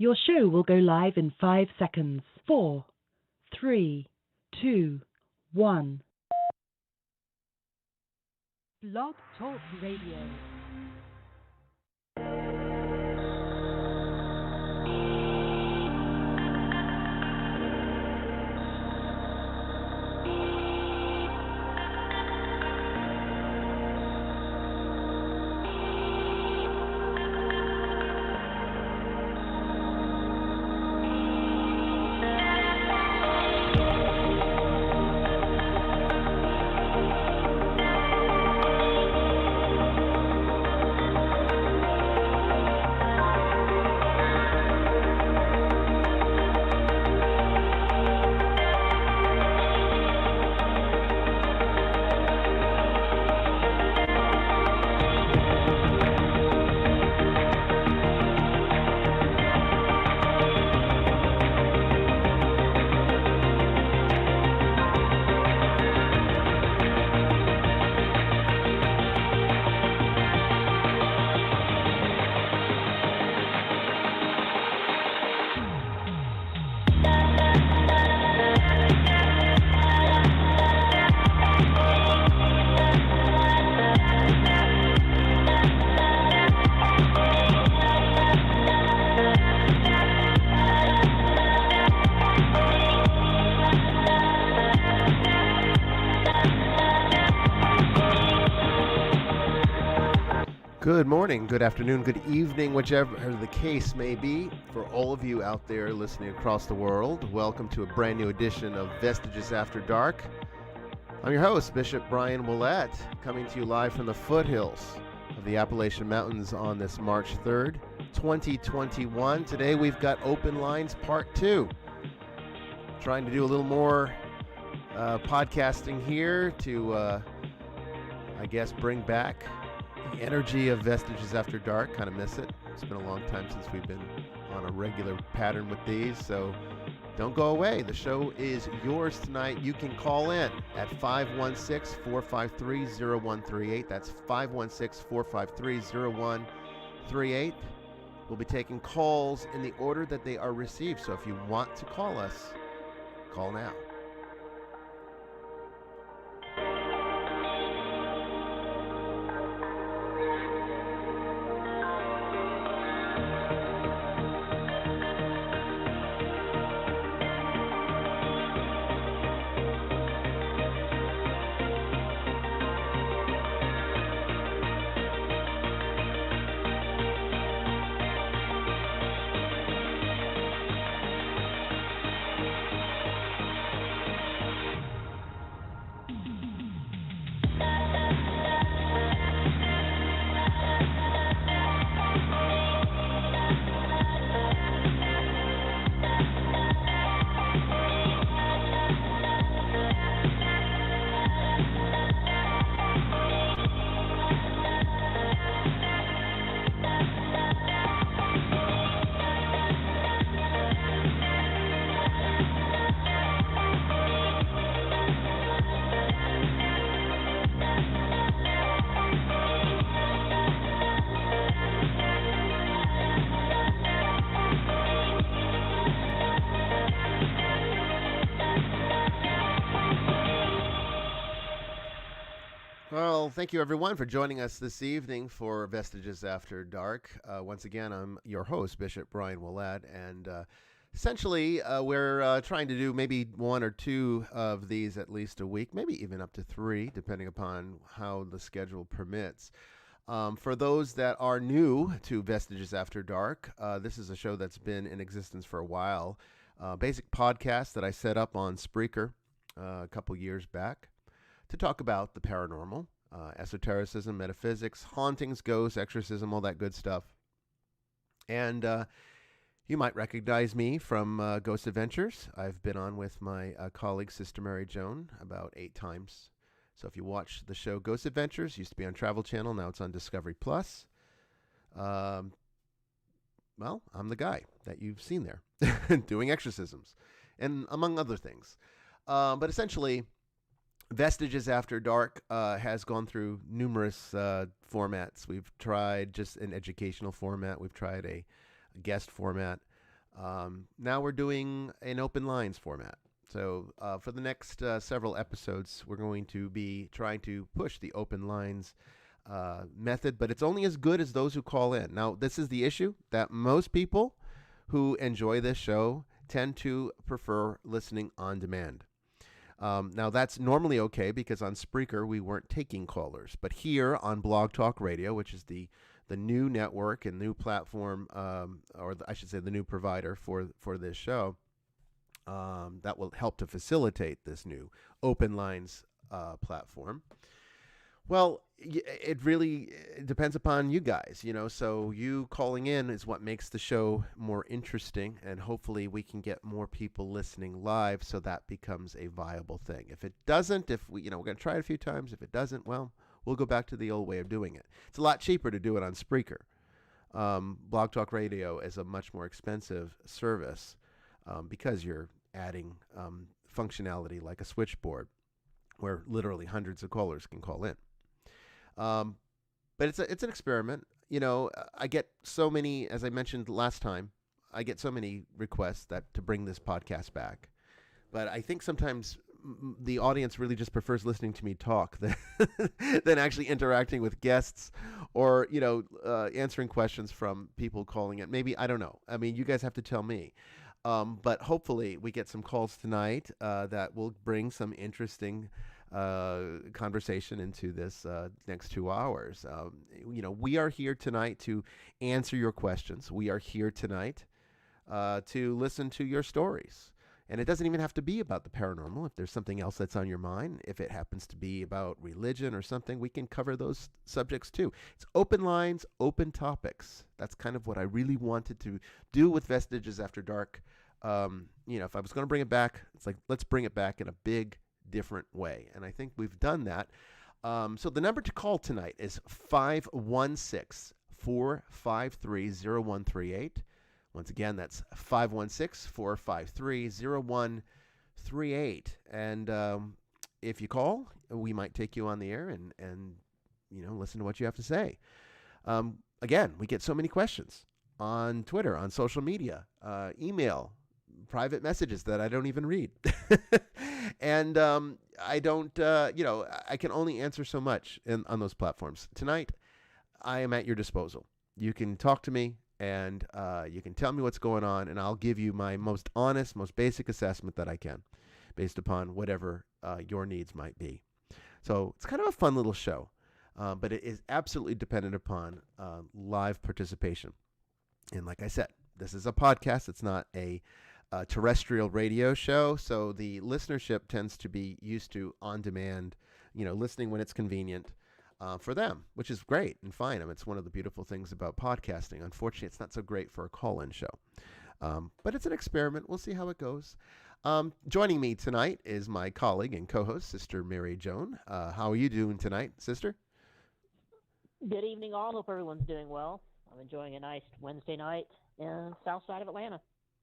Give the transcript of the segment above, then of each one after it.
Your show will go live in 5 seconds. 4, 3, 2, 1. Blog Talk Radio. Good morning, good afternoon, good evening, whichever the case may be. For all of you out there listening across the world, welcome to a brand new edition of Vestiges After Dark. I'm your host, Bishop Bryan Ouellette, coming to you live from the foothills of the Appalachian Mountains on this March 3rd, 2021. Today we've got Open Lines Part 2. Trying to do a little more podcasting here to, I guess, bring back the energy of Vestiges After Dark. Kind of miss it. It's been a long time since we've been on a regular pattern with these, so don't go away. The show is yours tonight. You can call in at 516-453-0138. That's 516-453-0138. We'll be taking calls in the order that they are received, so if you want to call us, call now. Well, thank you everyone for joining us this evening for Vestiges After Dark. Once again, I'm your host, Bishop Bryan Ouellette, and essentially we're trying to do maybe one or two of these at least a week, maybe even up to 3, depending upon how the schedule permits. For those that are new to Vestiges After Dark, this is a show that's been in existence for a while. Basic podcast that I set up on Spreaker a couple years back to talk about the paranormal, esotericism, metaphysics, hauntings, ghosts, exorcism, all that good stuff. And you might recognize me from Ghost Adventures. I've been on with my colleague, Sister Mary Joan, about 8 times. So if you watch the show Ghost Adventures, used to be on Travel Channel, now it's on Discovery Plus. Well, I'm the guy that you've seen there doing exorcisms, and among other things. But essentially, Vestiges After Dark has gone through numerous formats. We've tried just an educational format. We've tried a guest format. Now we're doing an open lines format. So for the next several episodes, we're going to be trying to push the open lines method, but it's only as good as those who call in. Now, this is the issue that most people who enjoy this show tend to prefer listening on demand. Now, that's normally okay because on Spreaker, we weren't taking callers. But here on Blog Talk Radio, which is the new network and new platform, I should say the new provider for this show, that will help to facilitate this new open lines platform. Well, it really depends upon you guys, so you calling in is what makes the show more interesting, and hopefully we can get more people listening live so that becomes a viable thing. If it doesn't, we're going to try it a few times. If it doesn't, well, we'll go back to the old way of doing it. It's a lot cheaper to do it on Spreaker. Blog Talk Radio is a much more expensive service because you're adding functionality like a switchboard where literally hundreds of callers can call in. But it's an experiment. I get so many, as I mentioned last time, I get so many requests to bring this podcast back. But I think sometimes the audience really just prefers listening to me talk than actually interacting with guests or, answering questions from people calling it. Maybe, I don't know. I mean, you guys have to tell me. But hopefully we get some calls tonight that will bring some interesting conversation into this next 2 hours. We are here tonight to answer your questions. We are here tonight to listen to your stories. And it doesn't even have to be about the paranormal. If there's something else that's on your mind, if it happens to be about religion or something, we can cover those subjects too. It's open lines, open topics. That's kind of what I really wanted to do with Vestiges After Dark. If I was going to bring it back, it's like, let's bring it back in a big, different way. And I think we've done that. So the number to call tonight is 516-453-0138. Once again, that's 516-453-0138. And if you call, we might take you on the air and listen to what you have to say. Again, we get so many questions on Twitter, on social media, email, private messages that I don't even read. And I don't, I can only answer so much on those platforms. Tonight, I am at your disposal. You can talk to me. And you can tell me what's going on, and I'll give you my most honest, most basic assessment that I can, based upon whatever your needs might be. So it's kind of a fun little show, but it is absolutely dependent upon live participation. And like I said, this is a podcast. It's not a terrestrial radio show, so the listenership tends to be used to on-demand, listening when it's convenient. For them, which is great and fine. I mean, it's one of the beautiful things about podcasting. Unfortunately, it's not so great for a call-in show. But it's an experiment. We'll see how it goes. Joining me tonight is my colleague and co-host, Sister Mary Joan. How are you doing tonight, Sister? Good evening, all. Hope everyone's doing well. I'm enjoying a nice Wednesday night in the south side of Atlanta.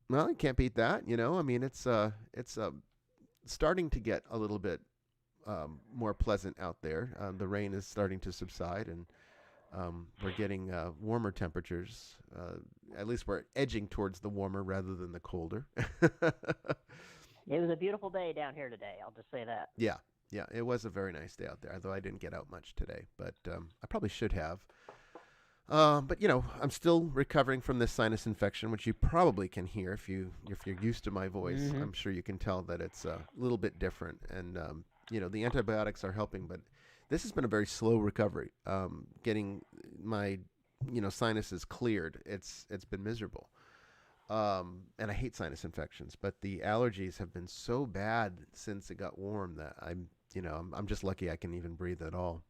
Well, you can't beat that. I mean, it's starting to get a little bit more pleasant out there. The rain is starting to subside, and we're getting warmer temperatures. At least we're edging towards the warmer rather than the colder. It was a beautiful day down here today. I'll just say that. Yeah, it was a very nice day out there, although I didn't get out much today, but I probably should have. But I'm still recovering from this sinus infection, which you probably can hear if you're used to my voice. Mm-hmm. I'm sure you can tell that it's a little bit different, and the antibiotics are helping, but this has been a very slow recovery. Getting my, sinuses cleared, it's been miserable. And I hate sinus infections, but the allergies have been so bad since it got warm that I'm just lucky I can even breathe at all.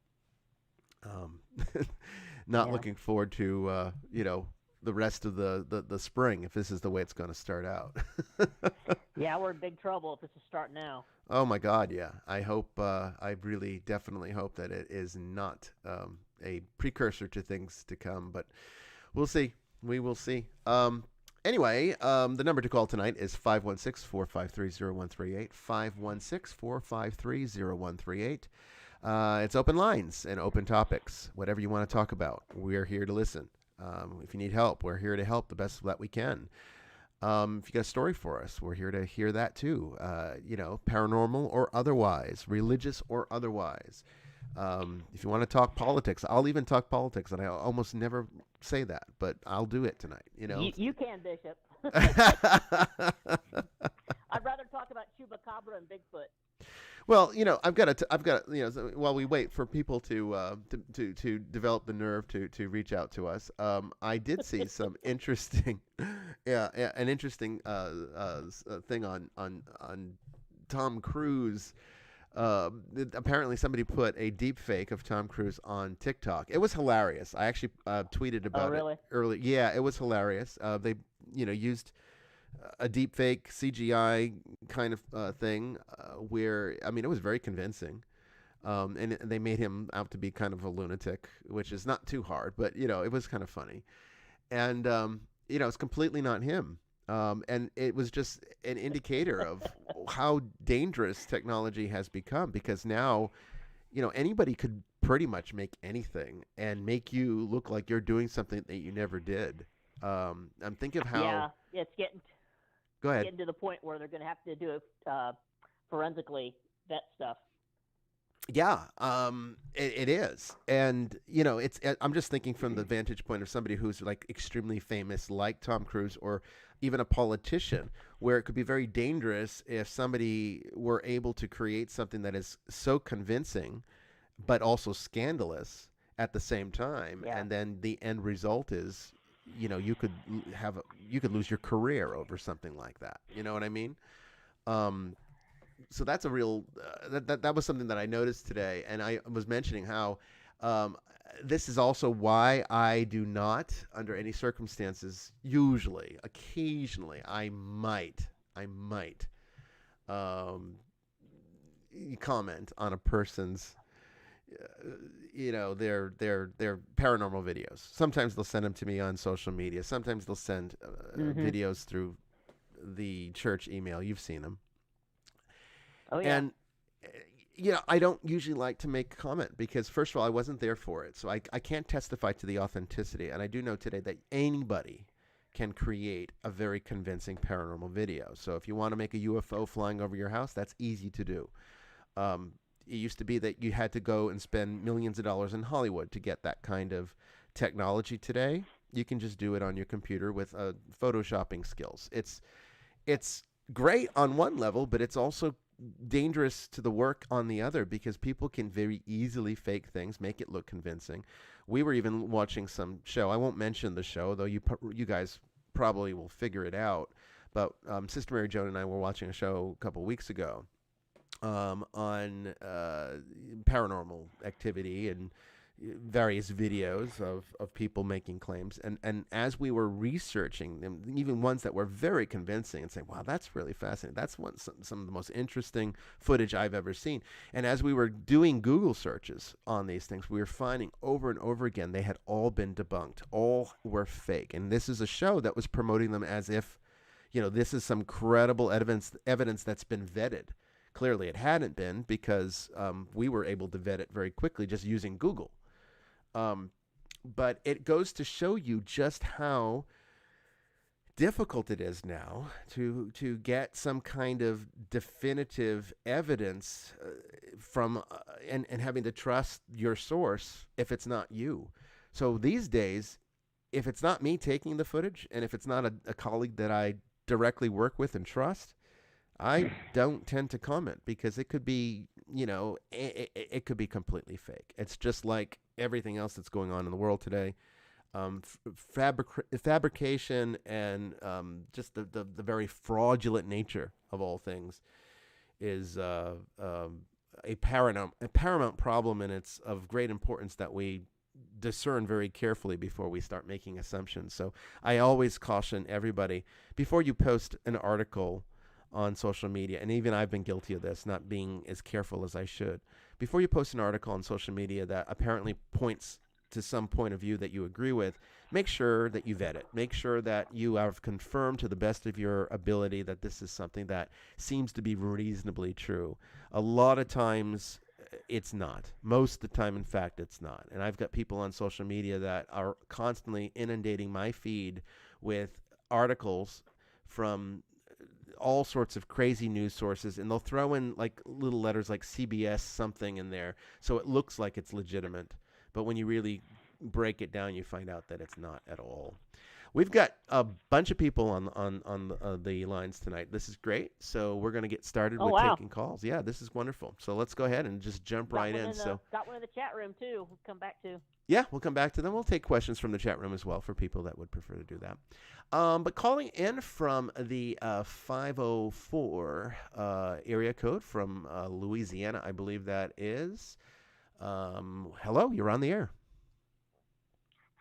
Not looking forward to, the rest of the spring if this is the way it's going to start out. Yeah, we're in big trouble if this is starting now. Oh my God, yeah. I hope, I really definitely hope that it is not a precursor to things to come, but we'll see. We will see. Anyway, the number to call tonight is 516-453-0138, 516-453-0138. It's open lines and open topics, whatever you want to talk about. We're here to listen. If you need help, we're here to help the best that we can. If you got a story for us, we're here to hear that too. Paranormal or otherwise, religious or otherwise. If you want to talk politics, I'll even talk politics, and I almost never say that, but I'll do it tonight. You can, Bishop. I'd rather talk about Chupacabra and Bigfoot. Well, I've got while we wait for people to develop the nerve to reach out to us, I did see some interesting, an interesting thing on Tom Cruise. Apparently, somebody put a deep fake of Tom Cruise on TikTok. It was hilarious. I actually tweeted about it early. Yeah, it was hilarious. They used a deep fake CGI kind of thing where, it was very convincing. And they made him out to be kind of a lunatic, which is not too hard, but, it was kind of funny. And, it's completely not him. And it was just an indicator of how dangerous technology has become, because now, anybody could pretty much make anything and make you look like you're doing something that you never did. I'm thinking of how... Yeah, it's getting... Go ahead. Getting to the point where they're going to have to do it forensically, that stuff. Yeah, it is. And, I'm just thinking from the vantage point of somebody who's like extremely famous, like Tom Cruise, or even a politician, where it could be very dangerous if somebody were able to create something that is so convincing, but also scandalous at the same time. Yeah. And then the end result is, you could lose your career over something like that. You know what I mean? So that's a real that was something that I noticed today, and I was mentioning how this is also why I do not, under any circumstances, usually, occasionally, I might comment on a person's their paranormal videos. Sometimes they'll send them to me on social media. Sometimes they'll send videos through the church email. You've seen them. Oh, yeah. And, I don't usually like to make a comment because, first of all, I wasn't there for it. So I can't testify to the authenticity. And I do know today that anybody can create a very convincing paranormal video. So if you want to make a UFO flying over your house, that's easy to do. It used to be that you had to go and spend millions of dollars in Hollywood to get that kind of technology. Today, you can just do it on your computer with photoshopping skills. It's great on one level, but it's also dangerous to the work on the other, because people can very easily fake things, make it look convincing. We were even watching some show. I won't mention the show, though you guys probably will figure it out. But Sister Mary Joan and I were watching a show a couple weeks ago on paranormal activity and various videos of people making claims. And as we were researching them, even ones that were very convincing, and saying, wow, that's really fascinating. That's some of the most interesting footage I've ever seen. And as we were doing Google searches on these things, we were finding over and over again, they had all been debunked. All were fake. And this is a show that was promoting them as if, this is some credible evidence that's been vetted. Clearly it hadn't been, because we were able to vet it very quickly just using Google. But it goes to show you just how difficult it is now to get some kind of definitive evidence from and having to trust your source if it's not you. So these days, if it's not me taking the footage, and if it's not a colleague that I directly work with and trust, I don't tend to comment, because it could be, it could be completely fake. It's just like everything else that's going on in the world today. Fabrication and just the very fraudulent nature of all things is a paramount problem, and it's of great importance that we discern very carefully before we start making assumptions. So I always caution everybody, before you post an article on social media, and even I've been guilty of this, not being as careful as I should. Before you post an article on social media that apparently points to some point of view that you agree with, make sure that you vet it. Make sure that you have confirmed to the best of your ability that this is something that seems to be reasonably true. A lot of times it's not. Most of the time, in fact, it's not. And I've got people on social media that are constantly inundating my feed with articles from all sorts of crazy news sources, and they'll throw in like little letters like CBS something in there, so it looks like it's legitimate. But when you really break it down, you find out that it's not at all. We've got a bunch of people on the lines tonight. This is great. So we're going to get started with taking calls. Yeah, this is wonderful. So let's go ahead and just jump right in. Got one in the chat room too. We'll come back to. Yeah, we'll come back to them. We'll take questions from the chat room as well for people that would prefer to do that. But calling in from the 504 area code from Louisiana, I believe that is. Hello, you're on the air.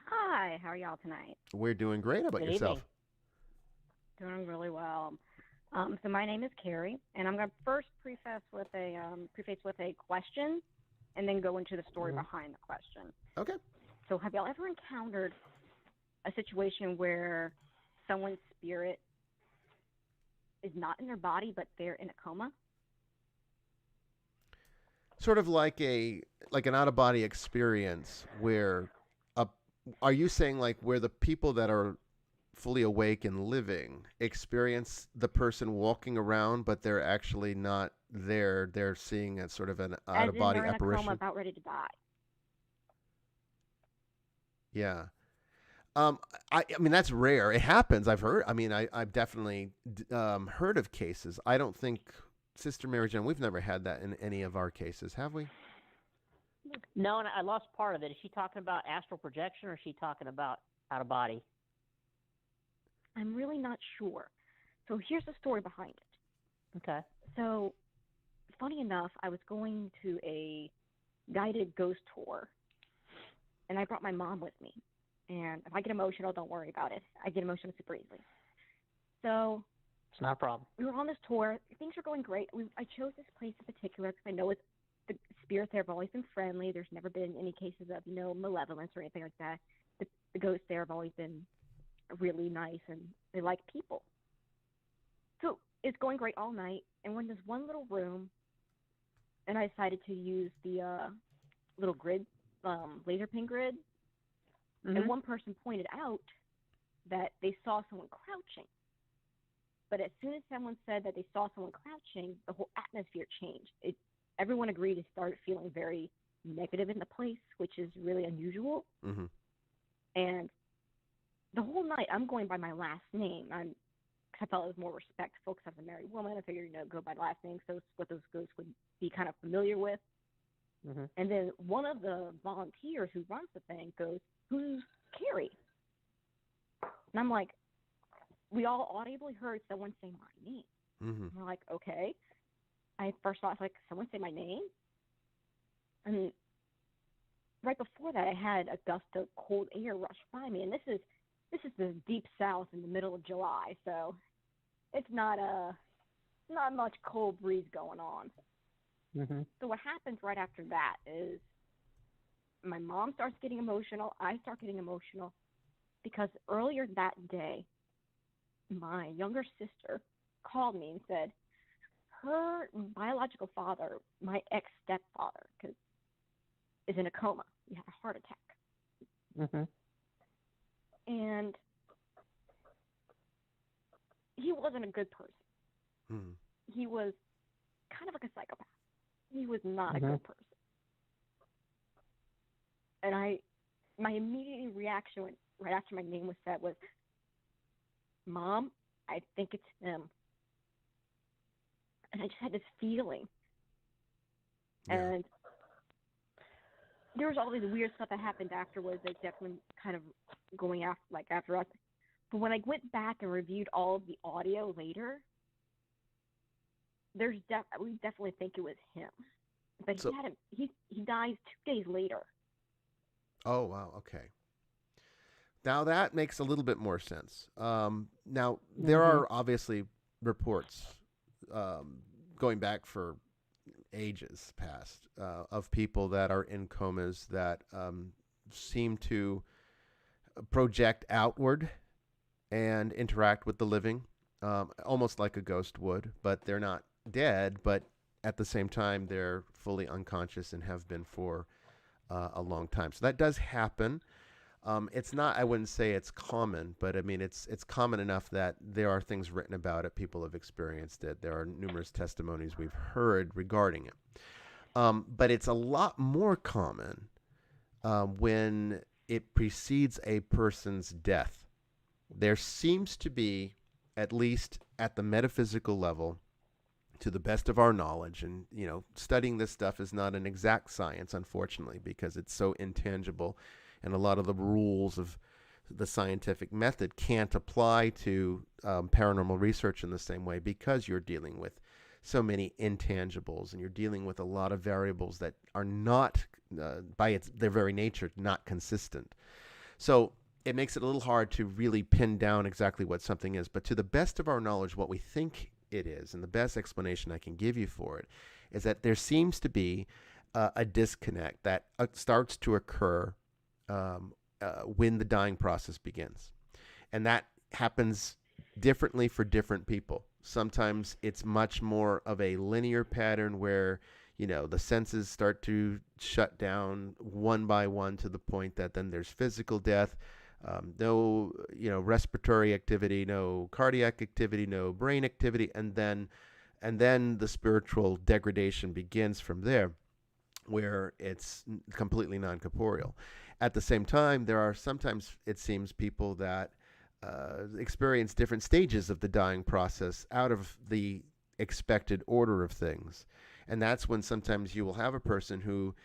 Hi, how are y'all tonight? We're doing great. How about yourself? Doing really well. So my name is Carrie, and I'm going to first preface with a question, and then go into the story behind the question. Okay. So have y'all ever encountered a situation where someone's spirit is not in their body, but they're in a coma? Sort of like an out-of-body experience where, are you saying like where the people that are fully awake and living experience the person walking around, but they're actually not there? They're seeing a sort of an out-of-body apparition. As in they're in a coma about ready to die. Yeah. I mean, that's rare. It happens. I've heard. I mean, I've definitely heard of cases. I don't think, Sister Mary Jane, we've never had that in any of our cases, have we? No, and I lost part of it. Is she talking about astral projection, or is she talking about out of body? I'm really not sure. So here's the story behind it. Okay. So, funny enough, I was going to a guided ghost tour, and I brought my mom with me. And if I get emotional, don't worry about it. I get emotional super easily. So it's not a problem. We were on this tour. Things were going great. I chose this place in particular because I know the spirits there have always been friendly. There's never been any cases of, malevolence or anything like that. The ghosts there have always been really nice, and they like people. So it's going great all night, and when there's one little room, and I decided to use the little grid, laser pin grid, and one person pointed out that they saw someone crouching. But as soon as someone said that they saw someone crouching, the whole atmosphere changed. Everyone agreed and started feeling very negative in the place, which is really unusual. Mm-hmm. And the whole night, I'm going by my last name. I felt it was more respectful because I'm a married woman. I figured, go by last name, so it's what those ghosts would be kind of familiar with. Mm-hmm. And then one of the volunteers who runs the thing goes, "Who's Carrie?" And I'm like, we all audibly heard someone say my name. Mm-hmm. And we're like, okay. I first thought, someone say my name? And right before that, I had a gust of cold air rush by me. And this is the deep south in the middle of July, so it's not much cold breeze going on. Mm-hmm. So what happens right after that is my mom starts getting emotional. I start getting emotional because earlier that day, my younger sister called me and said her biological father, my ex-stepfather, is in a coma. He had a heart attack. Mm-hmm. And he wasn't a good person. Mm-hmm. He was kind of like a psychopath. He was not a good person. And my immediate reaction right after my name was said was, "Mom, I think it's him." And I just had this feeling. Yeah. And there was all this weird stuff that happened afterwards that definitely kind of going after us. But when I went back and reviewed all of the audio later, we definitely think it was him. But he dies 2 days later. Oh, wow. Okay. Now that makes a little bit more sense. Now, there are obviously reports going back for ages past of people that are in comas that seem to project outward and interact with the living, almost like a ghost would, but they're not dead, but at the same time, they're fully unconscious and have been for a long time. So that does happen. It's not, I wouldn't say it's common, but I mean, it's common enough that there are things written about it. People have experienced it. There are numerous testimonies we've heard regarding it. But it's a lot more common when it precedes a person's death. There seems to be, at least at the metaphysical level, to the best of our knowledge, and studying this stuff is not an exact science, unfortunately, because it's so intangible, and a lot of the rules of the scientific method can't apply to paranormal research in the same way, because you're dealing with so many intangibles, and you're dealing with a lot of variables that are not, by their very nature, not consistent. So it makes it a little hard to really pin down exactly what something is. But to the best of our knowledge, what we think it is, and the best explanation I can give you for it, is that there seems to be a disconnect that starts to occur when the dying process begins. And that happens differently for different people. Sometimes it's much more of a linear pattern where, the senses start to shut down one by one to the point that then there's physical death. No, respiratory activity, no cardiac activity, no brain activity, and then the spiritual degradation begins from there, where it's completely non-corporeal. At the same time, there are sometimes, it seems, people that experience different stages of the dying process out of the expected order of things. And that's when sometimes you will have a person who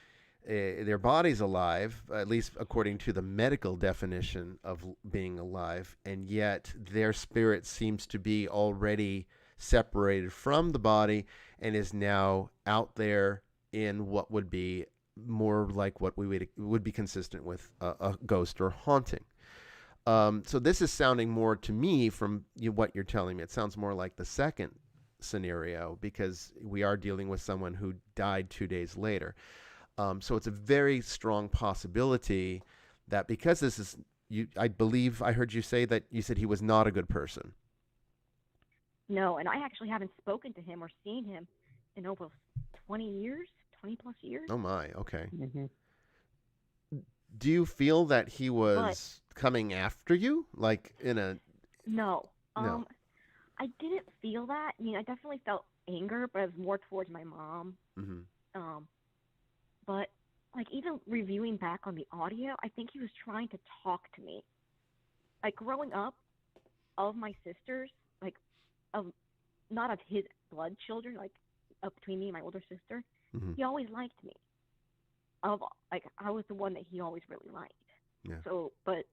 their body's alive, at least according to the medical definition of being alive, and yet their spirit seems to be already separated from the body and is now out there in what would be more like what we would be consistent with a ghost or haunting. So this is sounding more to me from what you're telling me. It sounds more like the second scenario, because we are dealing with someone who died 2 days later. So it's a very strong possibility that, because this is, I believe I heard you say that you said he was not a good person. No, and I actually haven't spoken to him or seen him in over 20 years, 20 plus years. Oh my, okay. Mm-hmm. Do you feel that he was coming after you? Like in a... No. No. I didn't feel that. I mean, I definitely felt anger, but it was more towards my mom. Mm-hmm. But, even reviewing back on the audio, I think he was trying to talk to me. Growing up, of my sisters, not of his blood children, up between me and my older sister, Mm-hmm. he always liked me. I was the one that he always really liked. Yeah. So, but...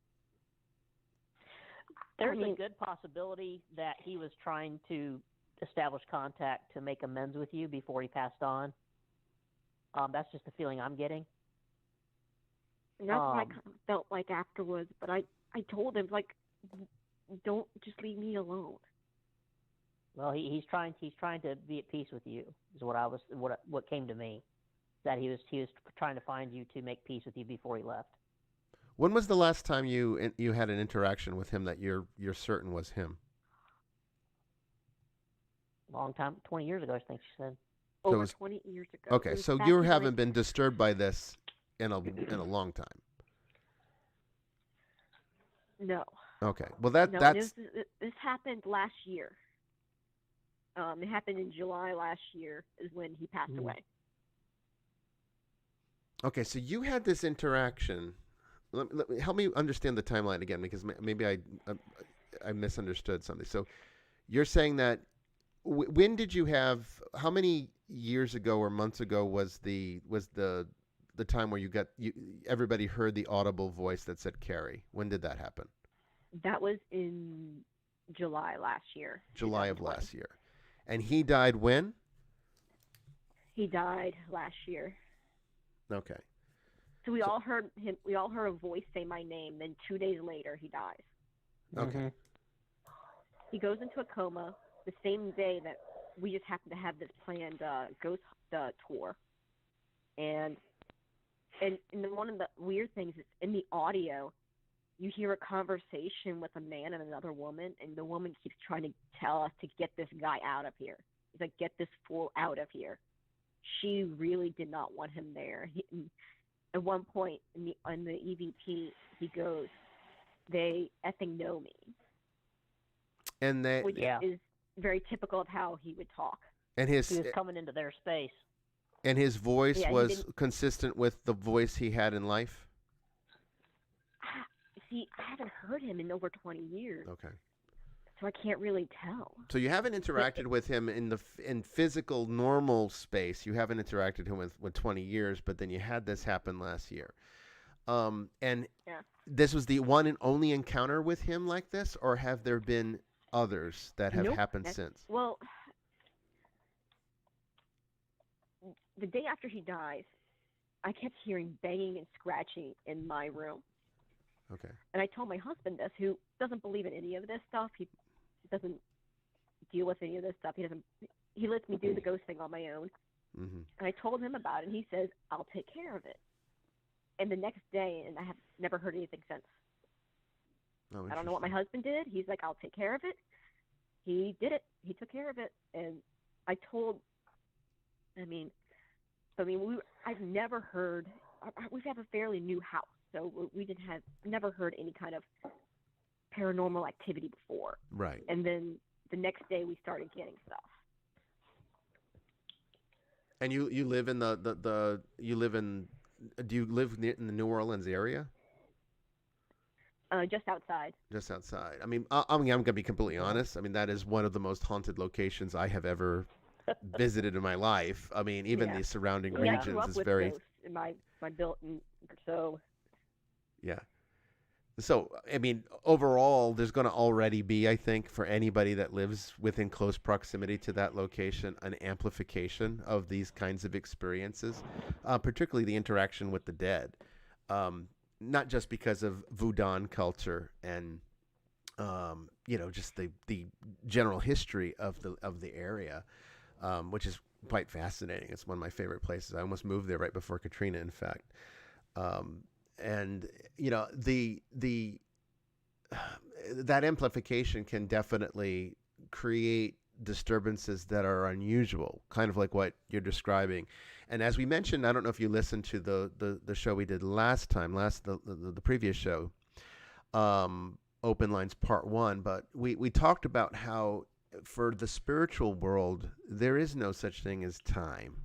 There's a good possibility that he was trying to establish contact to make amends with you before he passed on. That's just the feeling I'm getting. And that's what I kind of felt like afterwards. But I told him, don't just leave me alone. Well, he's trying to be at peace with you. Is what came to me. That he was trying to find you to make peace with you before he left. When was the last time you had an interaction with him that you're certain was him? Long time, 20 years ago, I think she said. Over 20 years ago. Okay, so you haven't been disturbed by this in a long time. No. Okay, well No, that's this happened last year. It happened in July last year is when he passed away. Okay, so you had this interaction. Help me understand the timeline again, because maybe I misunderstood something. So you're saying that when did you have? How many years ago or months ago was the time where everybody heard the audible voice that said Carrie? When did that happen? That was in July last year. July of last year, and he died when? He died last year. Okay. So we all heard him. We all heard a voice say my name. Then 2 days later, he dies. Okay. Mm-hmm. He goes into a coma the same day that we just happened to have this planned ghost tour. And one of the weird things is in the audio, you hear a conversation with a man and another woman, and the woman keeps trying to tell us to get this guy out of here. He's like, get this fool out of here. She really did not want him there. at one point on the EVP, he goes, "They effing know me," And they which is very typical of how he would talk. and He was coming into their space. his voice Yeah, was consistent with the voice he had in life. See, I haven't heard him in over 20 years. Okay. So I can't really tell. So you haven't interacted with him in physical normal space. You haven't interacted with him with 20 years, but then you had this happen last year. And this was the one and only encounter with him like this, or have there been others that have happened since? Well, the day after he dies, I kept hearing banging and scratching in my room. Okay. And I told my husband this, who doesn't believe in any of this stuff. He doesn't deal with any of this stuff. He lets me do the ghost thing on my own. Mm-hmm. And I told him about it, and he says, "I'll take care of it." And the next day, and I have never heard anything since. Oh, I don't know what my husband did. He's like, "I'll take care of it." He did it. He took care of it. And I've never heard, we have a fairly new house, so we never heard any kind of paranormal activity before. Right. And then the next day we started getting stuff. And you live in do you live in the New Orleans area? Just outside. Just outside. I mean, I'm going to be completely honest. I mean, that is one of the most haunted locations I have ever visited in my life. I mean, even the surrounding regions I grew up is with very. ghosts in my built-in, so. Yeah. So, I mean, overall, there's going to already be, I think, for anybody that lives within close proximity to that location, an amplification of these kinds of experiences, particularly the interaction with the dead. Not just because of Voodoo culture and, just the general history of the area, which is quite fascinating. It's one of my favorite places. I almost moved there right before Katrina, in fact. And that amplification can definitely create disturbances that are unusual, kind of like what you're describing. And as we mentioned, I don't know if you listened to the show we did the previous show, Open Lines Part 1, but we talked about how for the spiritual world, there is no such thing as time.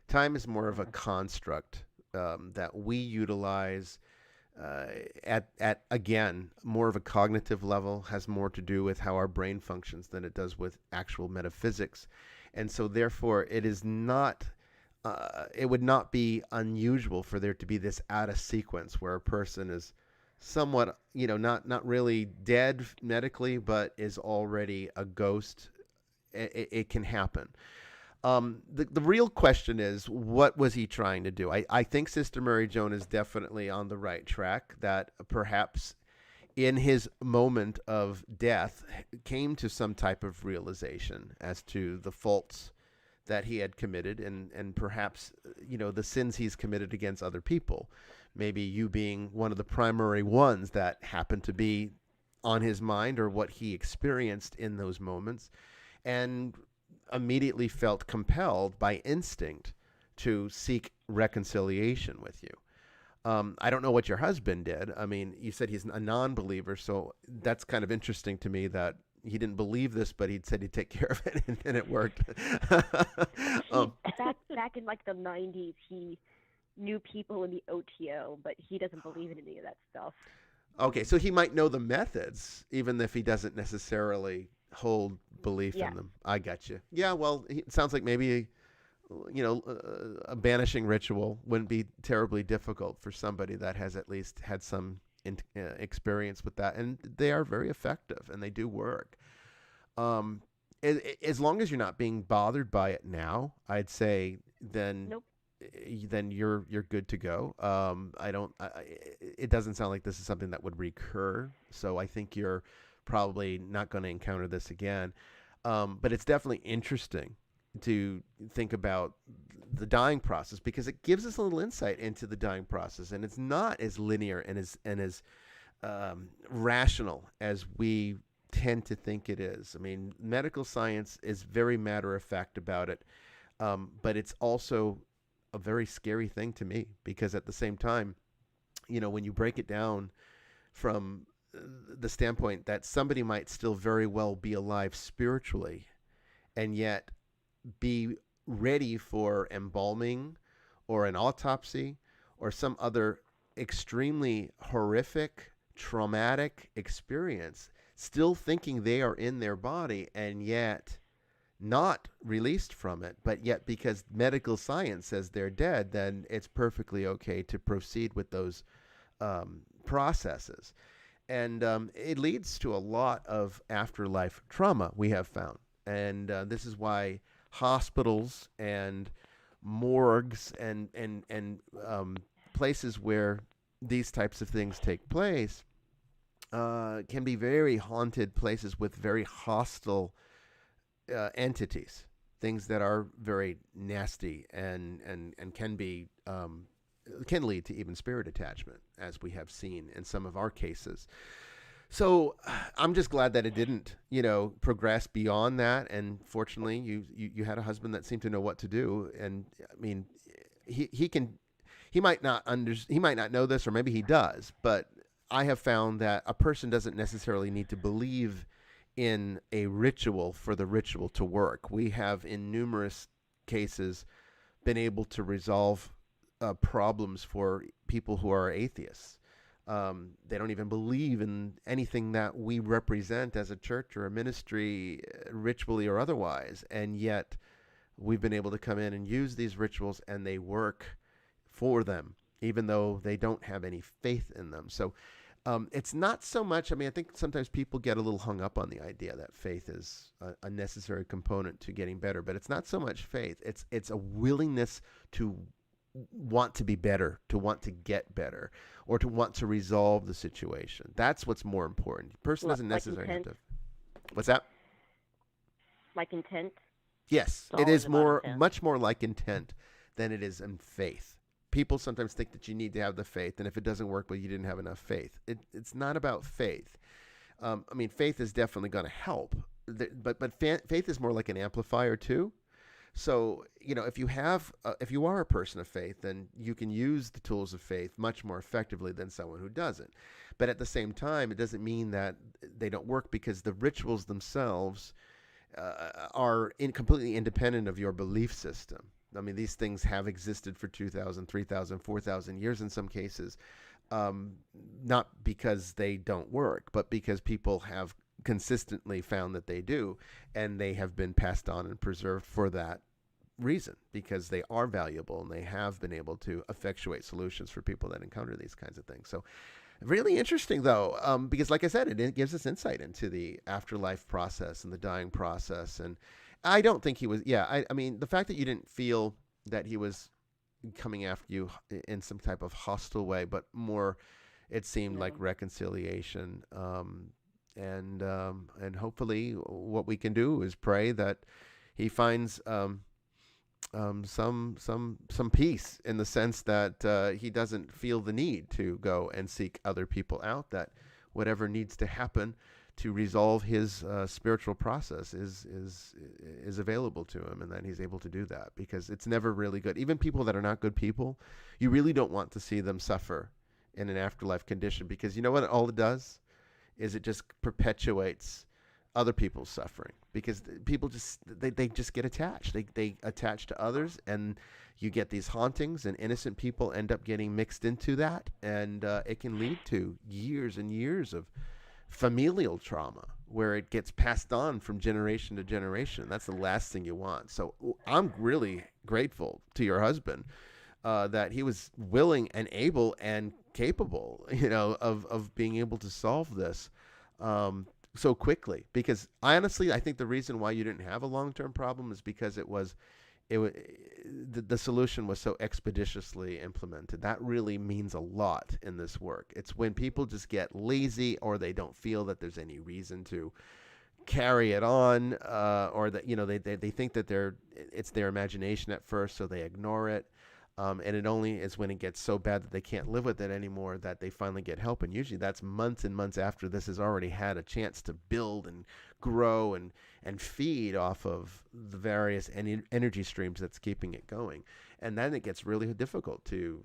Time is more of a construct that we utilize at again, more of a cognitive level, has more to do with how our brain functions than it does with actual metaphysics. And so therefore it is not, it would not be unusual for there to be this out of sequence where a person is somewhat, not really dead medically, but is already a ghost. It can happen. The real question is, what was he trying to do? I think Sister Mary Joan is definitely on the right track, that perhaps in his moment of death came to some type of realization as to the faults that he had committed and perhaps, the sins he's committed against other people. Maybe you being one of the primary ones that happened to be on his mind, or what he experienced in those moments. And immediately felt compelled by instinct to seek reconciliation with you. I don't know what your husband did. I mean, you said he's a non-believer, so that's kind of interesting to me that he didn't believe this, but he said he'd take care of it, and it worked. Back in like the 90s, he knew people in the OTO, but he doesn't believe in any of that stuff. Okay, so he might know the methods, even if he doesn't necessarily hold belief in them. I got you. Yeah, well, it sounds like maybe, a banishing ritual wouldn't be terribly difficult for somebody that has at least had some experience with that. And they are very effective, and they do work. As long as you're not being bothered by it now, I'd say then you're good to go. It doesn't sound like this is something that would recur. So I think you're probably not going to encounter this again. But it's definitely interesting to think about the dying process, because it gives us a little insight into the dying process, and it's not as linear and as rational as we tend to think it is. I mean, medical science is very matter of fact about it, but it's also a very scary thing to me, because at the same time, when you break it down from the standpoint that somebody might still very well be alive spiritually and yet be ready for embalming or an autopsy or some other extremely horrific, traumatic experience, still thinking they are in their body and yet not released from it, but yet because medical science says they're dead, then it's perfectly okay to proceed with those processes. And it leads to a lot of afterlife trauma, we have found. And this is why hospitals and morgues and places where these types of things take place can be very haunted places with very hostile entities, things that are very nasty and can lead to even spirit attachment, as we have seen in some of our cases. So I'm just glad that it didn't, progress beyond that. And fortunately, you had a husband that seemed to know what to do. And I mean, he might not know this, or maybe he does, but I have found that a person doesn't necessarily need to believe in a ritual for the ritual to work. We have, in numerous cases, been able to resolve problems for people who are atheists. They don't even believe in anything that we represent as a church or a ministry, ritually or otherwise, and yet we've been able to come in and use these rituals, and they work for them, even though they don't have any faith in them. So it's not so much, I think sometimes people get a little hung up on the idea that faith is a necessary component to getting better, but it's not so much faith. It's a willingness to want to be better, to want to get better, or to want to resolve the situation. That's what's more important. The person doesn't necessarily have to. What's that? Like intent? Yes, it is much more like intent than it is in faith. People sometimes think that you need to have the faith, and if it doesn't work, well, you didn't have enough faith. It's not about faith. Faith is definitely going to help, but faith is more like an amplifier too. So, if you are a person of faith, then you can use the tools of faith much more effectively than someone who doesn't. But at the same time, it doesn't mean that they don't work, because the rituals themselves are completely independent of your belief system. These things have existed for 2,000, 3,000, 4,000 years in some cases, not because they don't work, but because people have consistently found that they do, and they have been passed on and preserved for that reason, because they are valuable and they have been able to effectuate solutions for people that encounter these kinds of things. So really interesting, though, because like I said, it gives us insight into the afterlife process and the dying process. And I don't think he was, the fact that you didn't feel that he was coming after you in some type of hostile way, but more, it seemed like reconciliation. And hopefully what we can do is pray that he finds some peace, in the sense that he doesn't feel the need to go and seek other people out, that whatever needs to happen to resolve his spiritual process is available to him, and that he's able to do that, because it's never really good. Even people that are not good people, you really don't want to see them suffer in an afterlife condition, because you know what all it does is it just perpetuates other people's suffering, because people just they just get attached. They attach to others, and you get these hauntings, and innocent people end up getting mixed into that, and it can lead to years and years of familial trauma, where it gets passed on from generation to generation. That's the last thing you want. So I'm really grateful to your husband that he was willing and able and capable, of being able to solve this so quickly. Because I think the reason why you didn't have a long-term problem is because the solution was so expeditiously implemented. That really means a lot in this work. It's when people just get lazy, or they don't feel that there's any reason to carry it on, or that they think that it's their imagination at first, so they ignore it. And it only is when it gets so bad that they can't live with it anymore that they finally get help. And usually that's months and months after this has already had a chance to build and grow and feed off of the various energy streams that's keeping it going. And then it gets really difficult to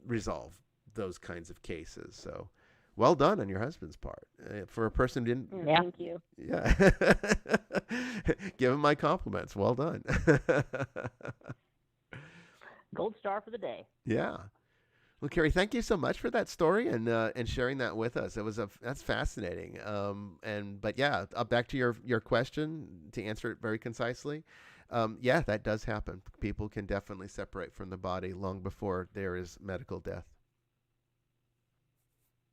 resolve those kinds of cases. So well done on your husband's part. For a person who didn't... Yeah. Thank you. Yeah. Give him my compliments. Well done. Gold star for the day. Yeah. Well, Carrie, thank you so much for that story and sharing that with us. That's fascinating. But yeah, back to your question, to answer it very concisely. Yeah, that does happen. People can definitely separate from the body long before there is medical death.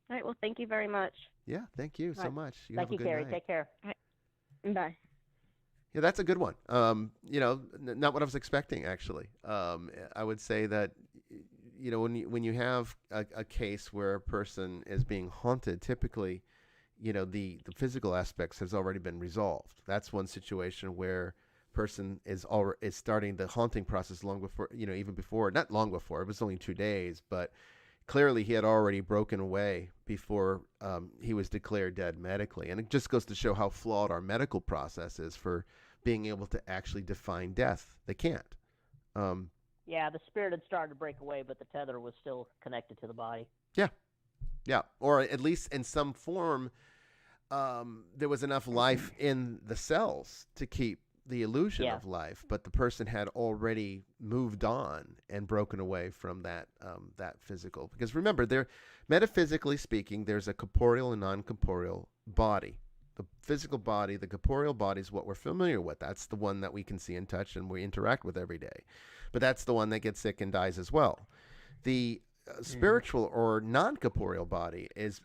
All right. Well, thank you very much. Yeah, thank you so Right. much. You Thank have a you, good Carrie. night. Take care. Bye. Yeah, that's a good one. Not what I was expecting, actually. I would say that, when you have a case where a person is being haunted, typically, the physical aspects has already been resolved. That's one situation where person is starting the haunting process long before, even before, not long before, it was only 2 days, but clearly he had already broken away before he was declared dead medically. And it just goes to show how flawed our medical process is for being able to actually define death. They can't. Yeah, the spirit had started to break away, but the tether was still connected to the body. Yeah. Or at least in some form, there was enough life in the cells to keep the illusion of life, but the person had already moved on and broken away from that physical. Because remember, metaphysically speaking, there's a corporeal and non-corporeal body. The physical body, the corporeal body, is what we're familiar with. That's the one that we can see and touch and we interact with every day. But that's the one that gets sick and dies as well. The spiritual or non-corporeal body is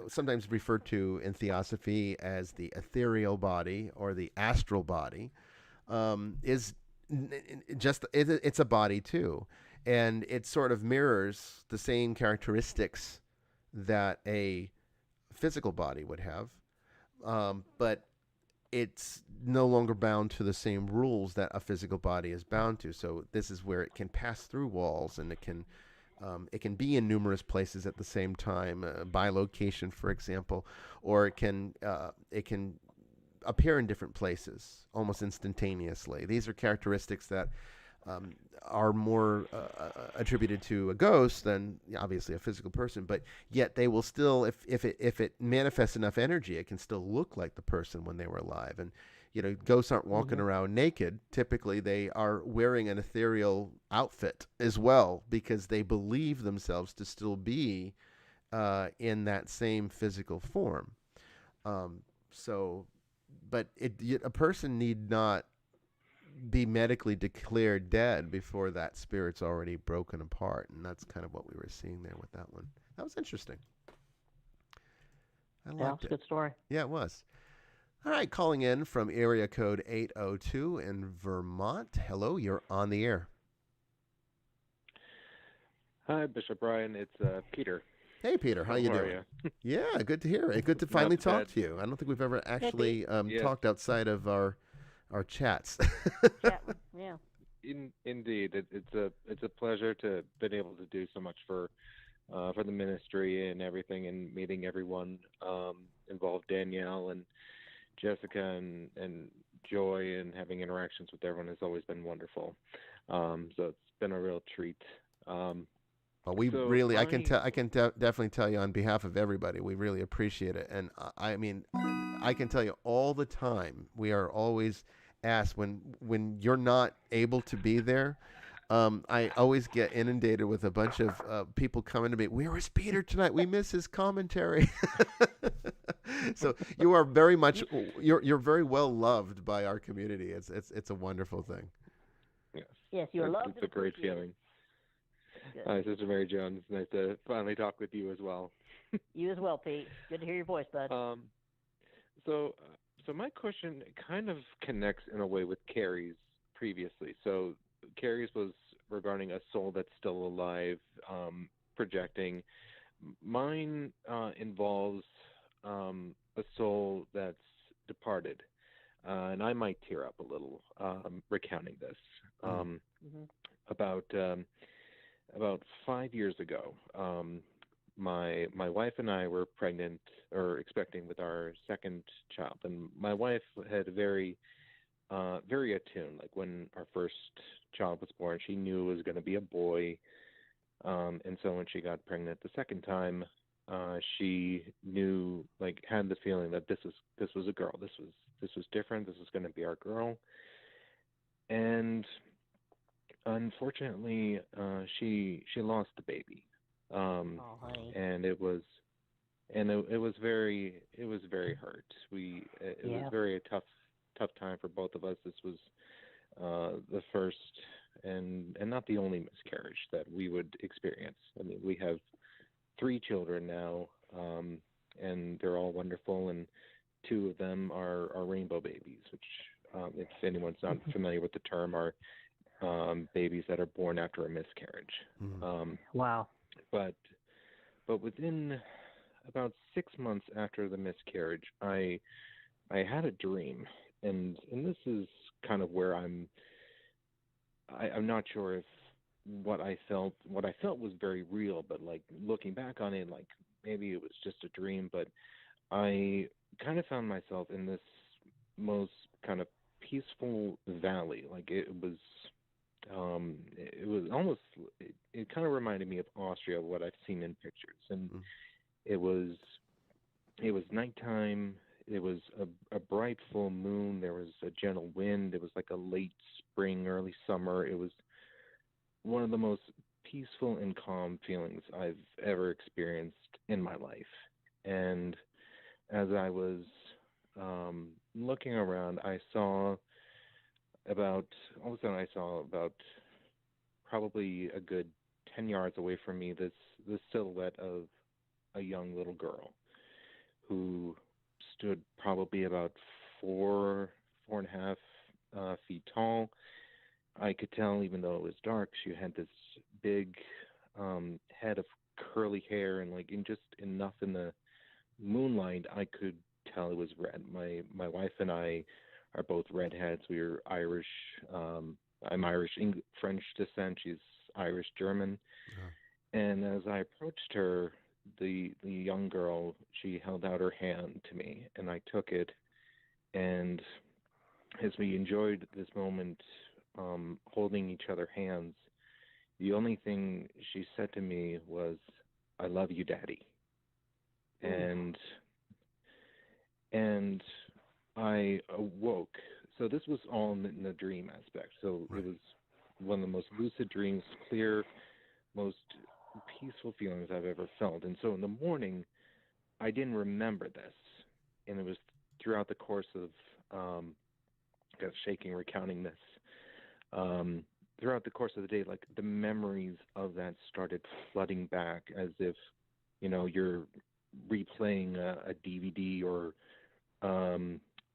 sometimes referred to in theosophy as the ethereal body or the astral body. It's a body too, and it sort of mirrors the same characteristics that a physical body would have, but it's no longer bound to the same rules that a physical body is bound to. So this is where it can pass through walls, and it can be in numerous places at the same time, by location, for example, or it can appear in different places almost instantaneously. These are characteristics that are more attributed to a ghost than obviously a physical person, but yet they will still, if it manifests enough energy, it can still look like the person when they were alive. And ghosts aren't walking around naked. Typically, they are wearing an ethereal outfit as well, because they believe themselves to still be in that same physical form. But a person need not be medically declared dead before that spirit's already broken apart. And that's kind of what we were seeing there with that one. That was interesting. I liked It's a good story. Yeah, it was. All right, calling in from area code 802 in Vermont. Hello, you're on the air. Hi, Bishop Bryan. It's Peter. Hey, Peter. How you doing? Yeah, good to hear it. Good to finally talk to you. I don't think we've ever actually talked outside of our chats. Yeah. Indeed, it's a pleasure to been able to do so much for the ministry and everything, and meeting everyone involved, Danielle and Jessica and Joy, and having interactions with everyone has always been wonderful. So it's been a real treat. Well, I can definitely tell you on behalf of everybody, we really appreciate it. And I mean, I can tell you all the time, we are always asked when you're not able to be there. I always get inundated with a bunch of people coming to me. Where is Peter tonight? We miss his commentary. So you are very much you're very well loved by our community. It's a wonderful thing. Yes, you're loved. It's a great feeling. Hi, Sister Mary Joan. It's nice to finally talk with you as well. You as well, Pete. Good to hear your voice, bud. So my question kind of connects in a way with Carrie's previously. So Carrie's was regarding a soul that's still alive, projecting. Mine involves a soul that's departed, and I might tear up a little recounting this. About 5 years ago, my wife and I were pregnant or expecting with our second child, and my wife had a very very attuned. Like when our first child was born, she knew it was going to be a boy. And so when she got pregnant the second time, she knew, like, had the feeling that this was a girl. This was different. This was going to be our girl. And unfortunately, she lost the baby. Oh, honey. And it was very hurt. It was very a tough time for both of us. This was the first and not the only miscarriage that we would experience. I mean, we have 3 children now, and they're all wonderful, and 2 of them are rainbow babies, which, if anyone's not familiar with the term, are babies that are born after a miscarriage. Wow. But within about 6 months after the miscarriage, I had a dream, and this is kind of where I'm not sure if what I felt was very real, but like looking back on it, like maybe it was just a dream. But I kind of found myself in this most kind of peaceful valley. Like it was almost, it kind of reminded me of Austria, what I've seen in pictures. And it was nighttime. It was a bright full moon. There was a gentle wind. It was like a late spring, early summer. It was one of the most peaceful and calm feelings I've ever experienced in my life. And as I was looking around, all of a sudden I saw about probably a good 10 yards away from me this silhouette of a young little girl who stood probably about 4.5 feet tall. I could tell, even though it was dark, she had this big head of curly hair, and like just enough in the moonlight, I could tell it was red. My wife and I are both redheads. We are Irish. I'm Irish French descent. She's Irish German. Yeah. And as I approached her, the young girl, she held out her hand to me, and I took it. And as we enjoyed this moment, holding each other hands, the only thing she said to me was, "I love you, Daddy." And I awoke. So this was all in the dream aspect. So It was one of the most lucid dreams, clear, most peaceful feelings I've ever felt. And so in the morning, I didn't remember this. And it was throughout the course of, kind of shaking, recounting this, throughout the course of the day, like the memories of that started flooding back as if, you're replaying a DVD or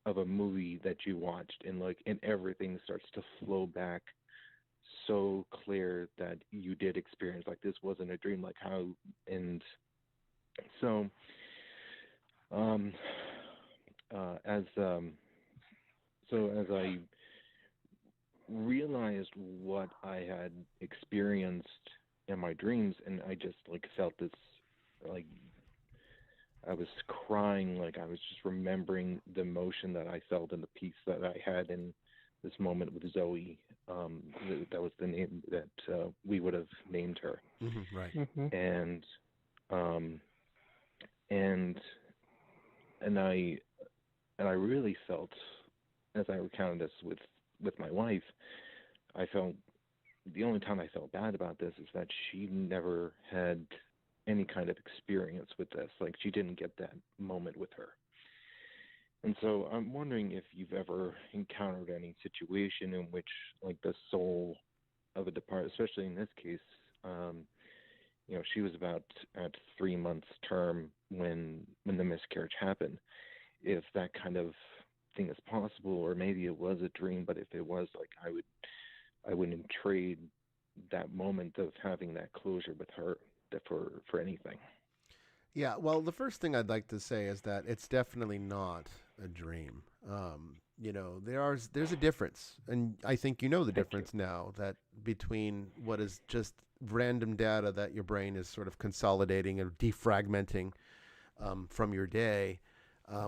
of a movie that you watched, and everything starts to flow back so clear that you did experience, like, this wasn't a dream, like how. And so as I realized what I had experienced in my dreams, and I just felt this, I was crying, I was just remembering the emotion that I felt and the peace that I had in this moment with Zoe. That was the name that we would have named her. Mm-hmm, right. Mm-hmm. And I really felt, as I recounted this with my wife, I felt the only time I felt bad about this is that she never had any kind of experience with this. She didn't get that moment with her. And so I'm wondering if you've ever encountered any situation in which, the soul of a departed, especially in this case, she was about at 3 months term when the miscarriage happened. If that kind of thing is possible, or maybe it was a dream, but if it was, I wouldn't trade that moment of having that closure with her for anything. Yeah, well, the first thing I'd like to say is that it's definitely not a dream. There's a difference, and I think you know the difference now, that between what is just random data that your brain is sort of consolidating and defragmenting from your day,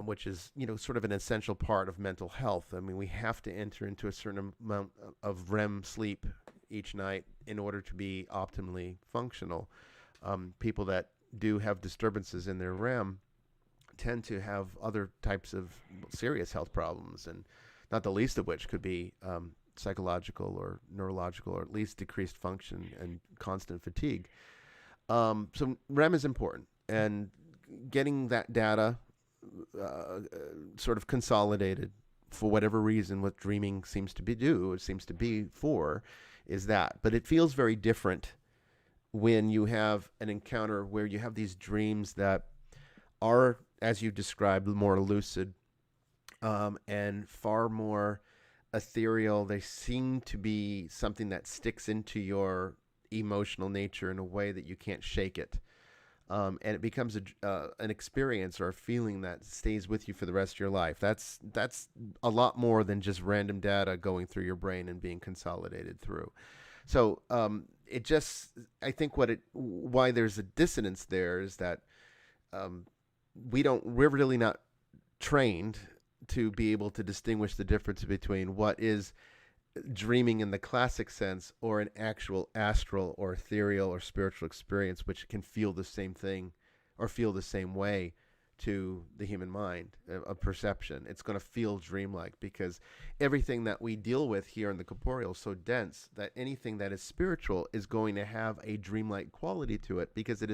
which is, sort of an essential part of mental health. I mean, we have to enter into a certain amount of REM sleep each night in order to be optimally functional. People that do have disturbances in their REM tend to have other types of serious health problems, and not the least of which could be psychological or neurological, or at least decreased function and constant fatigue. So REM is important, and getting that data sort of consolidated for whatever reason, what dreaming seems to be for, is that. But it feels very different when you have an encounter where you have these dreams that are, as you described, more lucid and far more ethereal. They seem to be something that sticks into your emotional nature in a way that you can't shake it. And it becomes an experience or a feeling that stays with you for the rest of your life. That's a lot more than just random data going through your brain and being consolidated through. So I think why there's a dissonance there is that we're really not trained to be able to distinguish the difference between what is dreaming in the classic sense or an actual astral or ethereal or spiritual experience, which can feel the same thing or feel the same way to the human mind, a perception. It's going to feel dreamlike because everything that we deal with here in the corporeal is so dense that anything that is spiritual is going to have a dreamlike quality to it, because it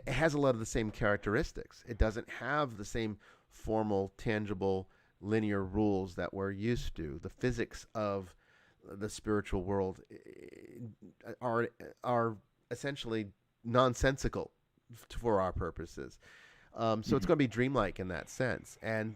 has a lot of the same characteristics. It doesn't have the same formal, tangible, linear rules that we're used to. The physics of the spiritual world are essentially nonsensical for our purposes. So it's going to be dreamlike in that sense. And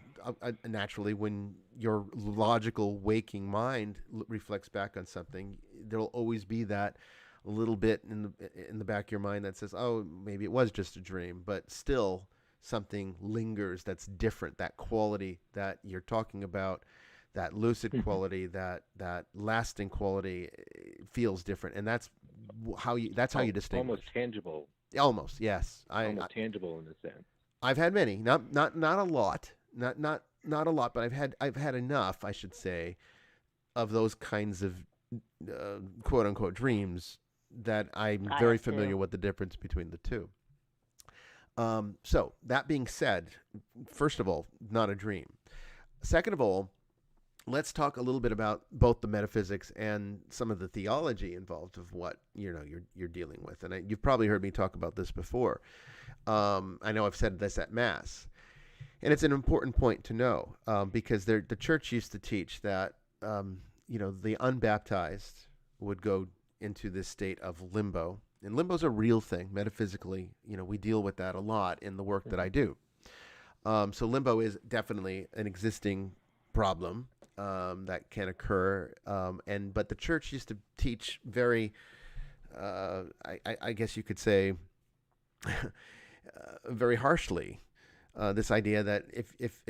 naturally, when your logical waking mind reflects back on something, there'll always be that little bit in the back of your mind that says, oh, maybe it was just a dream, but still something lingers that's different. That quality that you're talking about, that lucid quality, that lasting quality, feels different, and that's how you distinguish. Almost tangible. Almost, yes. Almost tangible in a sense. I've had many, not a lot, not a lot, but I've had enough, I should say, of those kinds of quote unquote dreams that I'm very familiar with the difference between the two. So that being said, first of all, not a dream. Second of all, let's talk a little bit about both the metaphysics and some of the theology involved of what you're dealing with. And you've probably heard me talk about this before. I know I've said this at Mass, and it's an important point to know because the church used to teach that the unbaptized would go into this state of limbo. And limbo's a real thing metaphysically. We deal with that a lot in the work that I do. So limbo is definitely an existing problem that can occur. But the church used to teach very, I guess you could say, very harshly, this idea that if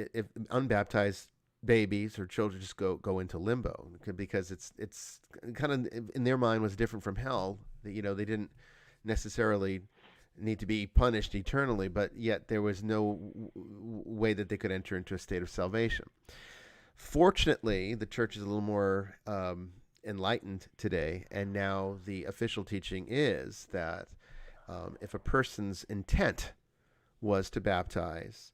unbaptized babies or children just go into limbo, because it's kind of in their mind was different from hell. That they didn't necessarily need to be punished eternally, but yet there was no way that they could enter into a state of salvation. Fortunately, the church is a little more enlightened today, and now the official teaching is that if a person's intent was to baptize,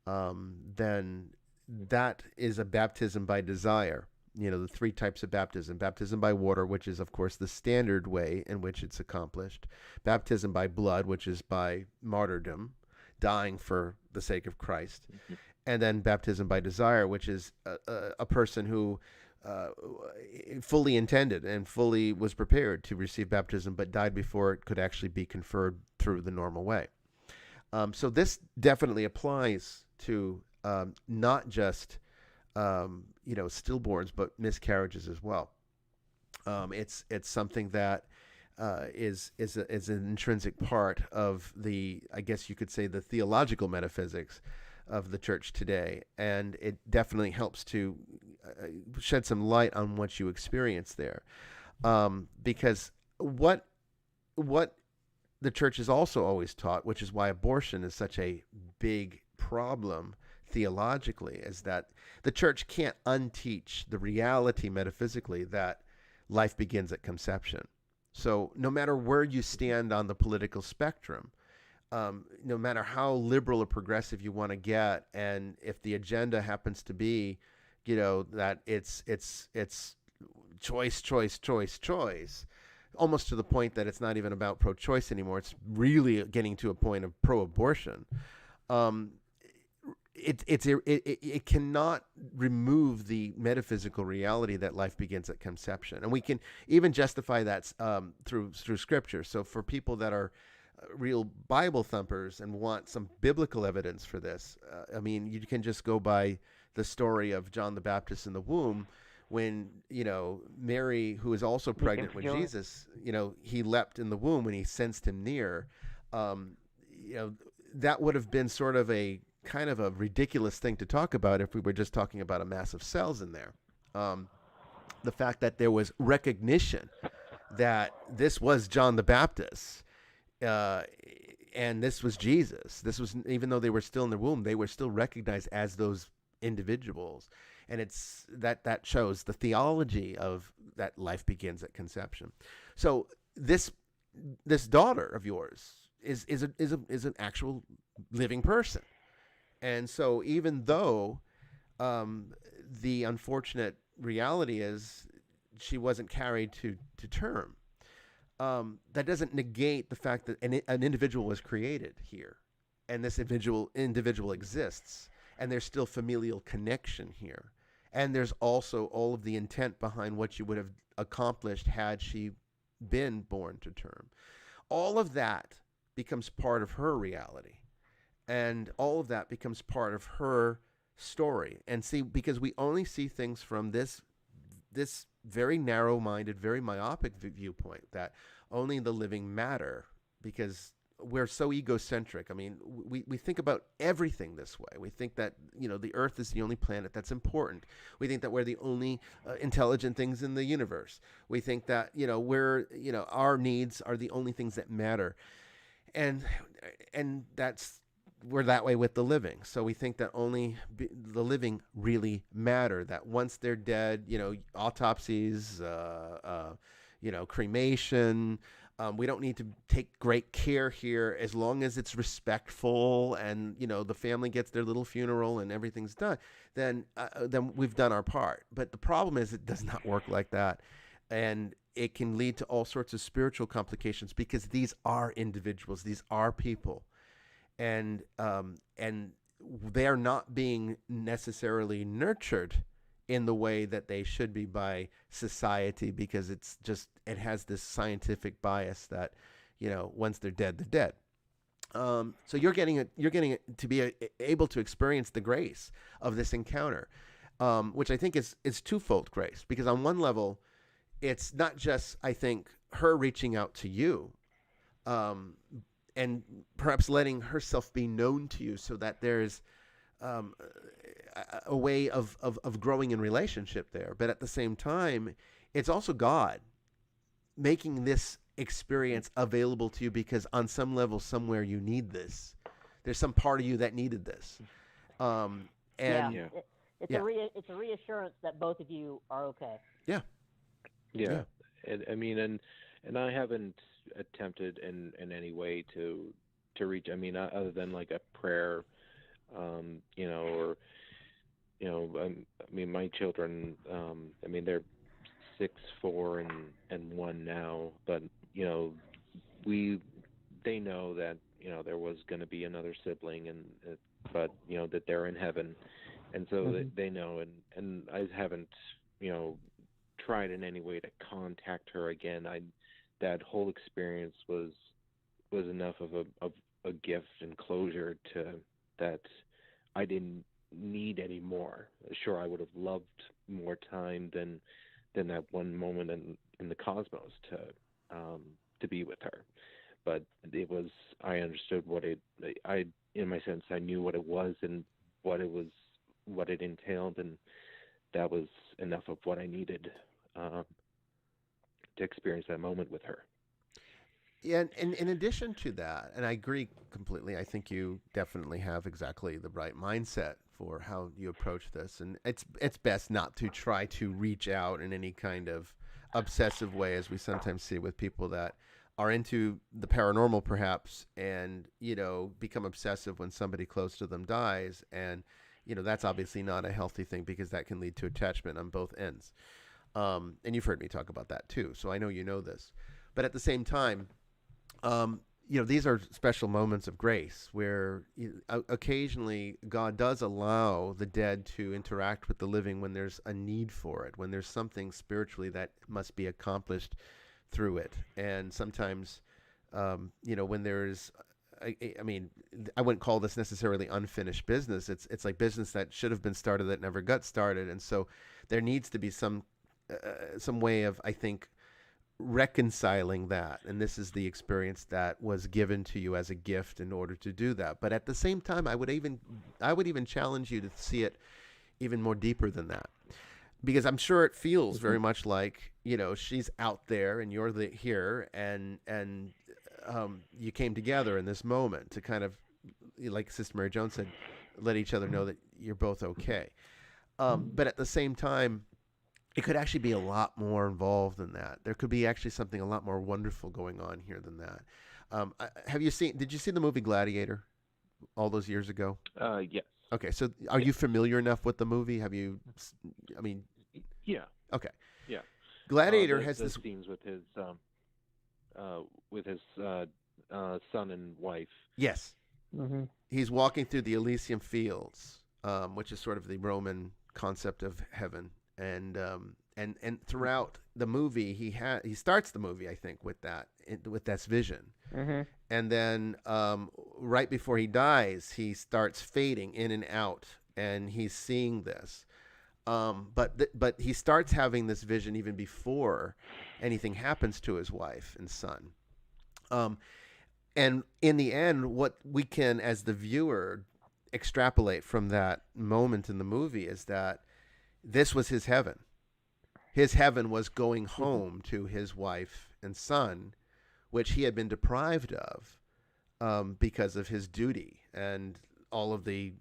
then that is a baptism by desire. The three types of baptism: baptism by water, which is, of course, the standard way in which it's accomplished; baptism by blood, which is by martyrdom, dying for the sake of Christ; and then baptism by desire, which is a person who fully intended and fully was prepared to receive baptism, but died before it could actually be conferred through the normal way. So this definitely applies to not just stillborns, but miscarriages as well. It's something that is an intrinsic part of the, I guess you could say, the theological metaphysics of the church today, and it definitely helps to shed some light on what you experience there, because what the church has also always taught, which is why abortion is such a big problem theologically is that the church can't unteach the reality metaphysically that life begins at conception. So no matter where you stand on the political spectrum, no matter how liberal or progressive you want to get, and if the agenda happens to be, that it's choice, almost to the point that it's not even about pro-choice anymore. It's really getting to a point of pro-abortion. It cannot remove the metaphysical reality that life begins at conception, and we can even justify that through Scripture. So for people that are real Bible thumpers and want some biblical evidence for this, you can just go by the story of John the Baptist in the womb, when Mary, who is also pregnant with Jesus, he leapt in the womb when he sensed him near. That would have been sort of a kind of a ridiculous thing to talk about if we were just talking about a mass of cells in there. The fact that there was recognition that this was John the Baptist, and this was Jesus. This was, even though they were still in the womb, they were still recognized as those individuals. And it's that shows the theology of that life begins at conception. So this daughter of yours is an actual living person. And so even though the unfortunate reality is she wasn't carried to term, that doesn't negate the fact that an individual was created here, and this individual exists, and there's still familial connection here. And there's also all of the intent behind what you would have accomplished had she been born to term. All of that becomes part of her reality. And all of that becomes part of her story. And see, because we only see things from this very narrow-minded, very myopic viewpoint, that only the living matter, because we're so egocentric. We think about everything this way. We think that, the Earth is the only planet that's important. We think that we're the only intelligent things in the universe. We think that, our needs are the only things that matter. And we're that way with the living. So we think that only the living really matter, that once they're dead, autopsies, cremation, we don't need to take great care here, as long as it's respectful and, the family gets their little funeral and everything's done, then we've done our part. But the problem is it does not work like that. And it can lead to all sorts of spiritual complications, because these are individuals, these are people. And they are not being necessarily nurtured in the way that they should be by society, because it has this scientific bias that, once they're dead, they're dead. So you're getting it to be able to experience the grace of this encounter, which I think is twofold grace, because on one level, it's not just, I think, her reaching out to you, and perhaps letting herself be known to you, so that there's a way of growing in relationship there. But at the same time, it's also God making this experience available to you, because on some level, somewhere, you need this. There's some part of you that needed this. It's a reassurance that both of you are okay. Yeah. And I haven't attempted in any way to reach, other than like a prayer, my children, they're 6, 4, and 1 now, but they know that there was going to be another sibling, but that they're in heaven, and so they know, and I haven't tried in any way to contact her again. That whole experience was enough of a gift and closure to that I didn't need any more. Sure, I would have loved more time than that one moment in the cosmos to be with her. But it was, I understood in my sense, I knew what it was and what it entailed, and that was enough of what I needed to experience that moment with her. Yeah, and in addition to that, and I agree completely, I think you definitely have exactly the right mindset for how you approach this, and it's best not to try to reach out in any kind of obsessive way, as we sometimes see with people that are into the paranormal, perhaps, and become obsessive when somebody close to them dies, and that's obviously not a healthy thing, because that can lead to attachment on both ends. And you've heard me talk about that too, so I know you know this. But at the same time, these are special moments of grace where occasionally God does allow the dead to interact with the living when there's a need for it, when there's something spiritually that must be accomplished through it. And sometimes, when there's, I mean, I wouldn't call this necessarily unfinished business. It's like business that should have been started that never got started. And so there needs to be some way of, I think, reconciling that, and this is the experience that was given to you as a gift in order to do that. But at the same time, I would even challenge you to see it even more deeper than that, because I'm sure it feels very much like she's out there and you're here, and you came together in this moment to kind of, like Sister Mary Joan said, let each other know that you're both okay. But at the same time, it could actually be a lot more involved than that. There could be actually something a lot more wonderful going on here than that. Did you see the movie Gladiator all those years ago? Yes. Okay, so are you familiar enough with the movie? Yeah. Okay. Yeah. Gladiator has the this scenes with his son and wife. Yes. Mm-hmm. He's walking through the Elysium Fields, which is sort of the Roman concept of heaven. And throughout the movie, he starts the movie, I think, with this vision, and then right before he dies, he starts fading in and out, and he's seeing this. But he starts having this vision even before anything happens to his wife and son. And in the end, what we can, as the viewer, extrapolate from that moment in the movie is that this was his heaven. His heaven was going home to his wife and son, which he had been deprived of because of his duty and all of the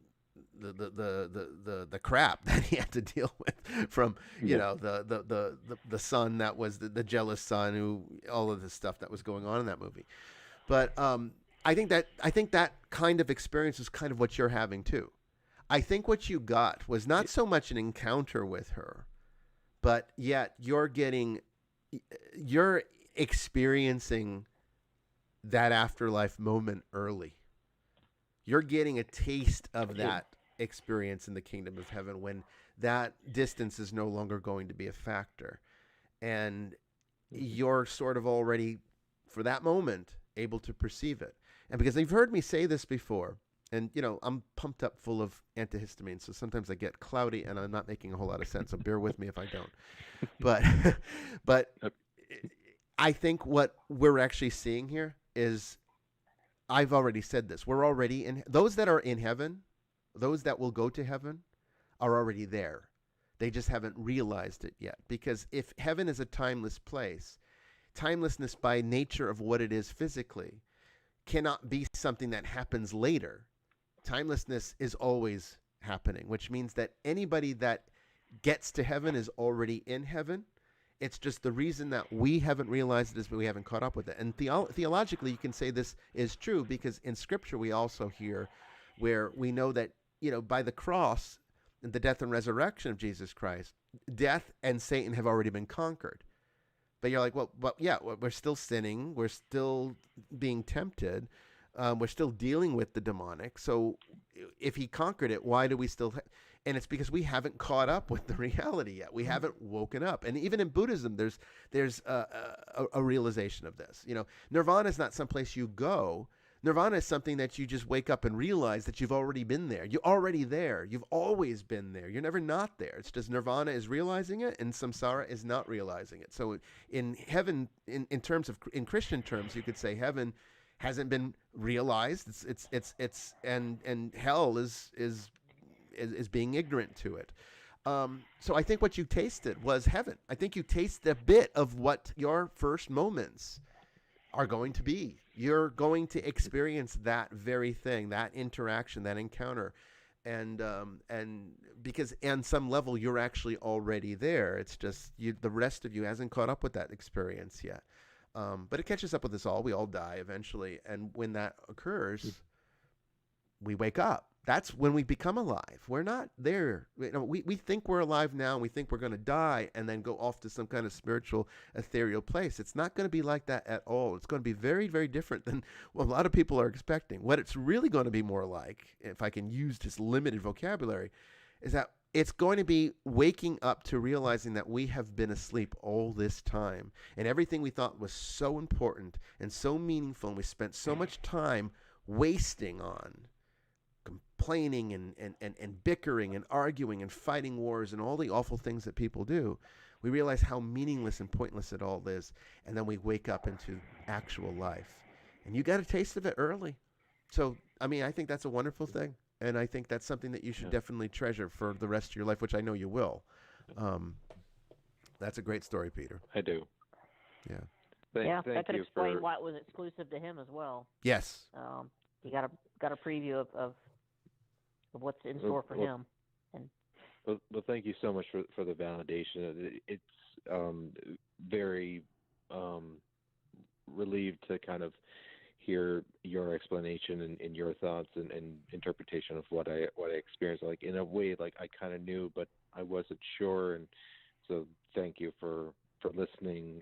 crap that he had to deal with from the son that was the jealous son, who all of the stuff that was going on in that movie. But I think that kind of experience is kind of what you're having too. I think what you got was not so much an encounter with her, but yet you're experiencing that afterlife moment early. You're getting a taste of that experience in the kingdom of heaven when that distance is no longer going to be a factor. And you're sort of already, for that moment, able to perceive it. And because you've heard me say this before, and, I'm pumped up full of antihistamine, so sometimes I get cloudy and I'm not making a whole lot of sense, so bear with me if I don't. But I think what we're actually seeing here is, I've already said this, we're already in, those that are in heaven, those that will go to heaven, are already there. They just haven't realized it yet. Because if heaven is a timeless place, timelessness by nature of what it is physically cannot be something that happens later. Timelessness is always happening, which means that anybody that gets to heaven is already in heaven. It's just the reason that we haven't realized it is we haven't caught up with it. And theologically, you can say this is true because in Scripture we also hear where we know that, by the cross and the death and resurrection of Jesus Christ, death and Satan have already been conquered. But you're like, well, we're still sinning. We're still being tempted. We're still dealing with the demonic. So if he conquered it, why do we still... And it's because we haven't caught up with the reality yet. We haven't woken up. And even in Buddhism, there's a realization of this. Nirvana is not someplace you go. Nirvana is something that you just wake up and realize that you've already been there. You're already there. You've always been there. You're never not there. It's just Nirvana is realizing it and samsara is not realizing it. So in heaven, in Christian terms, you could say heaven hasn't been realized. It's and hell is being ignorant to it. So I think what you tasted was heaven. I think you tasted a bit of what your first moments are going to be. You're going to experience that very thing, that interaction, that encounter. and because on some level you're actually already there. It's just the rest of you hasn't caught up with that experience yet. But it catches up with us all. We all die eventually, and when that occurs, we wake up. That's when we become alive. We're not there. We think we're alive now, and we think we're going to die and then go off to some kind of spiritual, ethereal place. It's not going to be like that at all. It's going to be very, very different than what a lot of people are expecting. What it's really going to be more like, if I can use this limited vocabulary, is that it's going to be waking up to realizing that we have been asleep all this time, and everything we thought was so important and so meaningful, and we spent so much time wasting on complaining and bickering and arguing and fighting wars and all the awful things that people do, we realize how meaningless and pointless it all is, and then we wake up into actual life. And you got a taste of it early. So, I mean, I think that's a wonderful thing, and I think that's something that you should definitely treasure for the rest of your life, which I know you will. That's a great story, Peter. I do. Yeah. That could you explain for... why it was exclusive to him as well. Yes. You got a preview of what's in store for him. And well, thank you so much for the validation. It's very relieved to kind of hear your explanation and your thoughts and interpretation of what I experienced. Like, in a way, like, I kind of knew, but I wasn't sure. And so thank you for listening,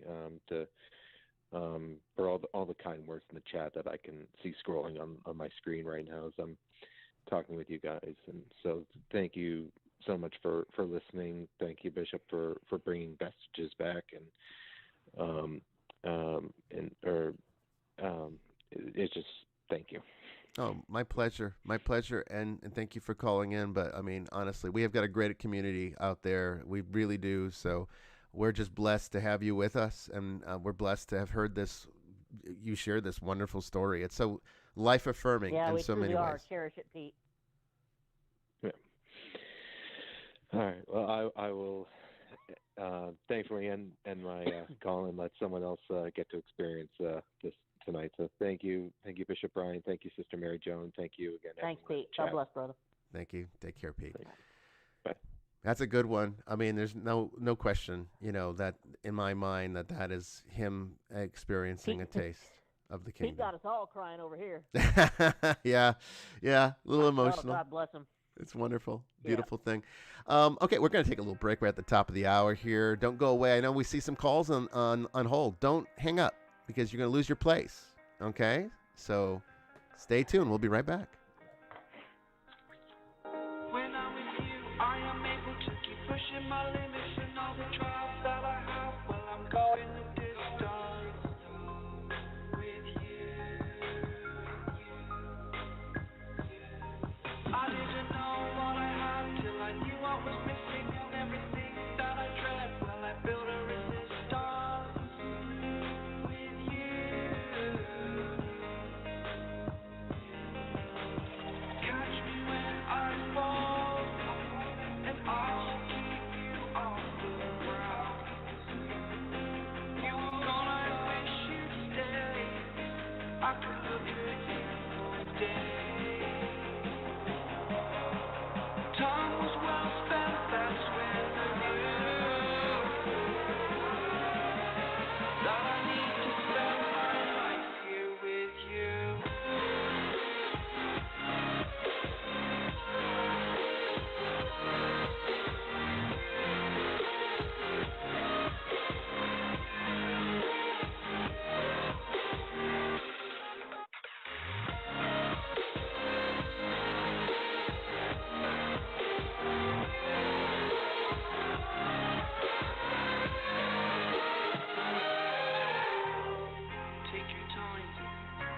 for all the kind words in the chat that I can see scrolling on my screen right now as I'm talking with you guys. And so thank you so much for listening. Thank you, Bishop, for bringing Vestiges back, it's just, thank you. Oh, my pleasure. My pleasure. And thank you for calling in. But I mean, honestly, we have got a great community out there. We really do. So we're just blessed to have you with us. And we're blessed to have heard you share this wonderful story. It's so life affirming in so many ways. Yeah, we cherish it, Pete. Yeah. All right. Well, I will thankfully end my call and let someone else get to experience this tonight. So thank you, Bishop Bryan. Thank you, Sister Mary Joan. Thank you again. Thanks, Pete. God bless, brother. Thank you. Take care, Pete. Bye. That's a good one. I mean, there's no question, that in my mind that is him experiencing a taste of the kingdom. Pete got us all crying over here. Yeah, a little emotional. God bless him. It's wonderful. Beautiful thing. Okay, we're going to take a little break. We're at the top of the hour here. Don't go away. I know we see some calls on hold. Don't hang up because you're going to lose your place. Okay? So stay tuned. We'll be right back. When I'm with you, I am able to keep pushing my limits and all the trials that I have. Well, I'm going the distance with you. I didn't know what I had till I knew what was missing, and everything that I dread. Well, I built a resistance with you. Catch me when I fall, and I'll keep you off the ground. You're gone, I wish you'd stay. I could look at you all day. Time was well spent, that's with you. That I need to spend my life here with you. Take your time,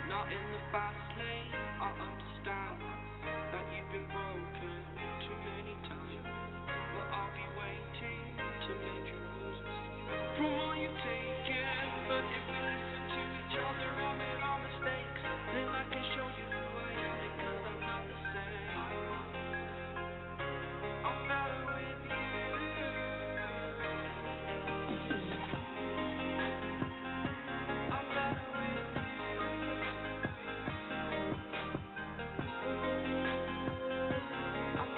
not in the fast lane. I understand that you've been broken too many times, but I'll be waiting to mend your wounds from all you've taken. But if we listen to each other and admit our mistakes, then I can show you who I am, because I'm not the same. I'm better with you. I'm better with you. I'm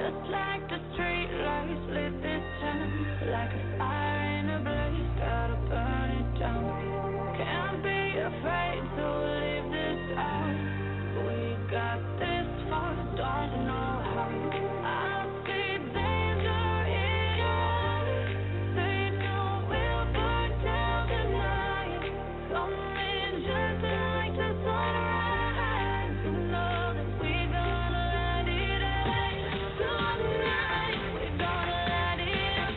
Just like the street lights lit this town, like a fire in a blaze, gotta burn it down. Can't be afraid to leave this out. We got this far, don't know how. I see danger in your eyes. They know we'll burn down the night. Coming just like the sunrise. You know that we gonna let it out. Tonight, we gonna let it out.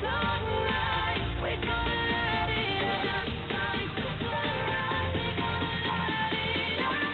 Tonight, we gonna let it out. Like the sunrise, we gonna let it out.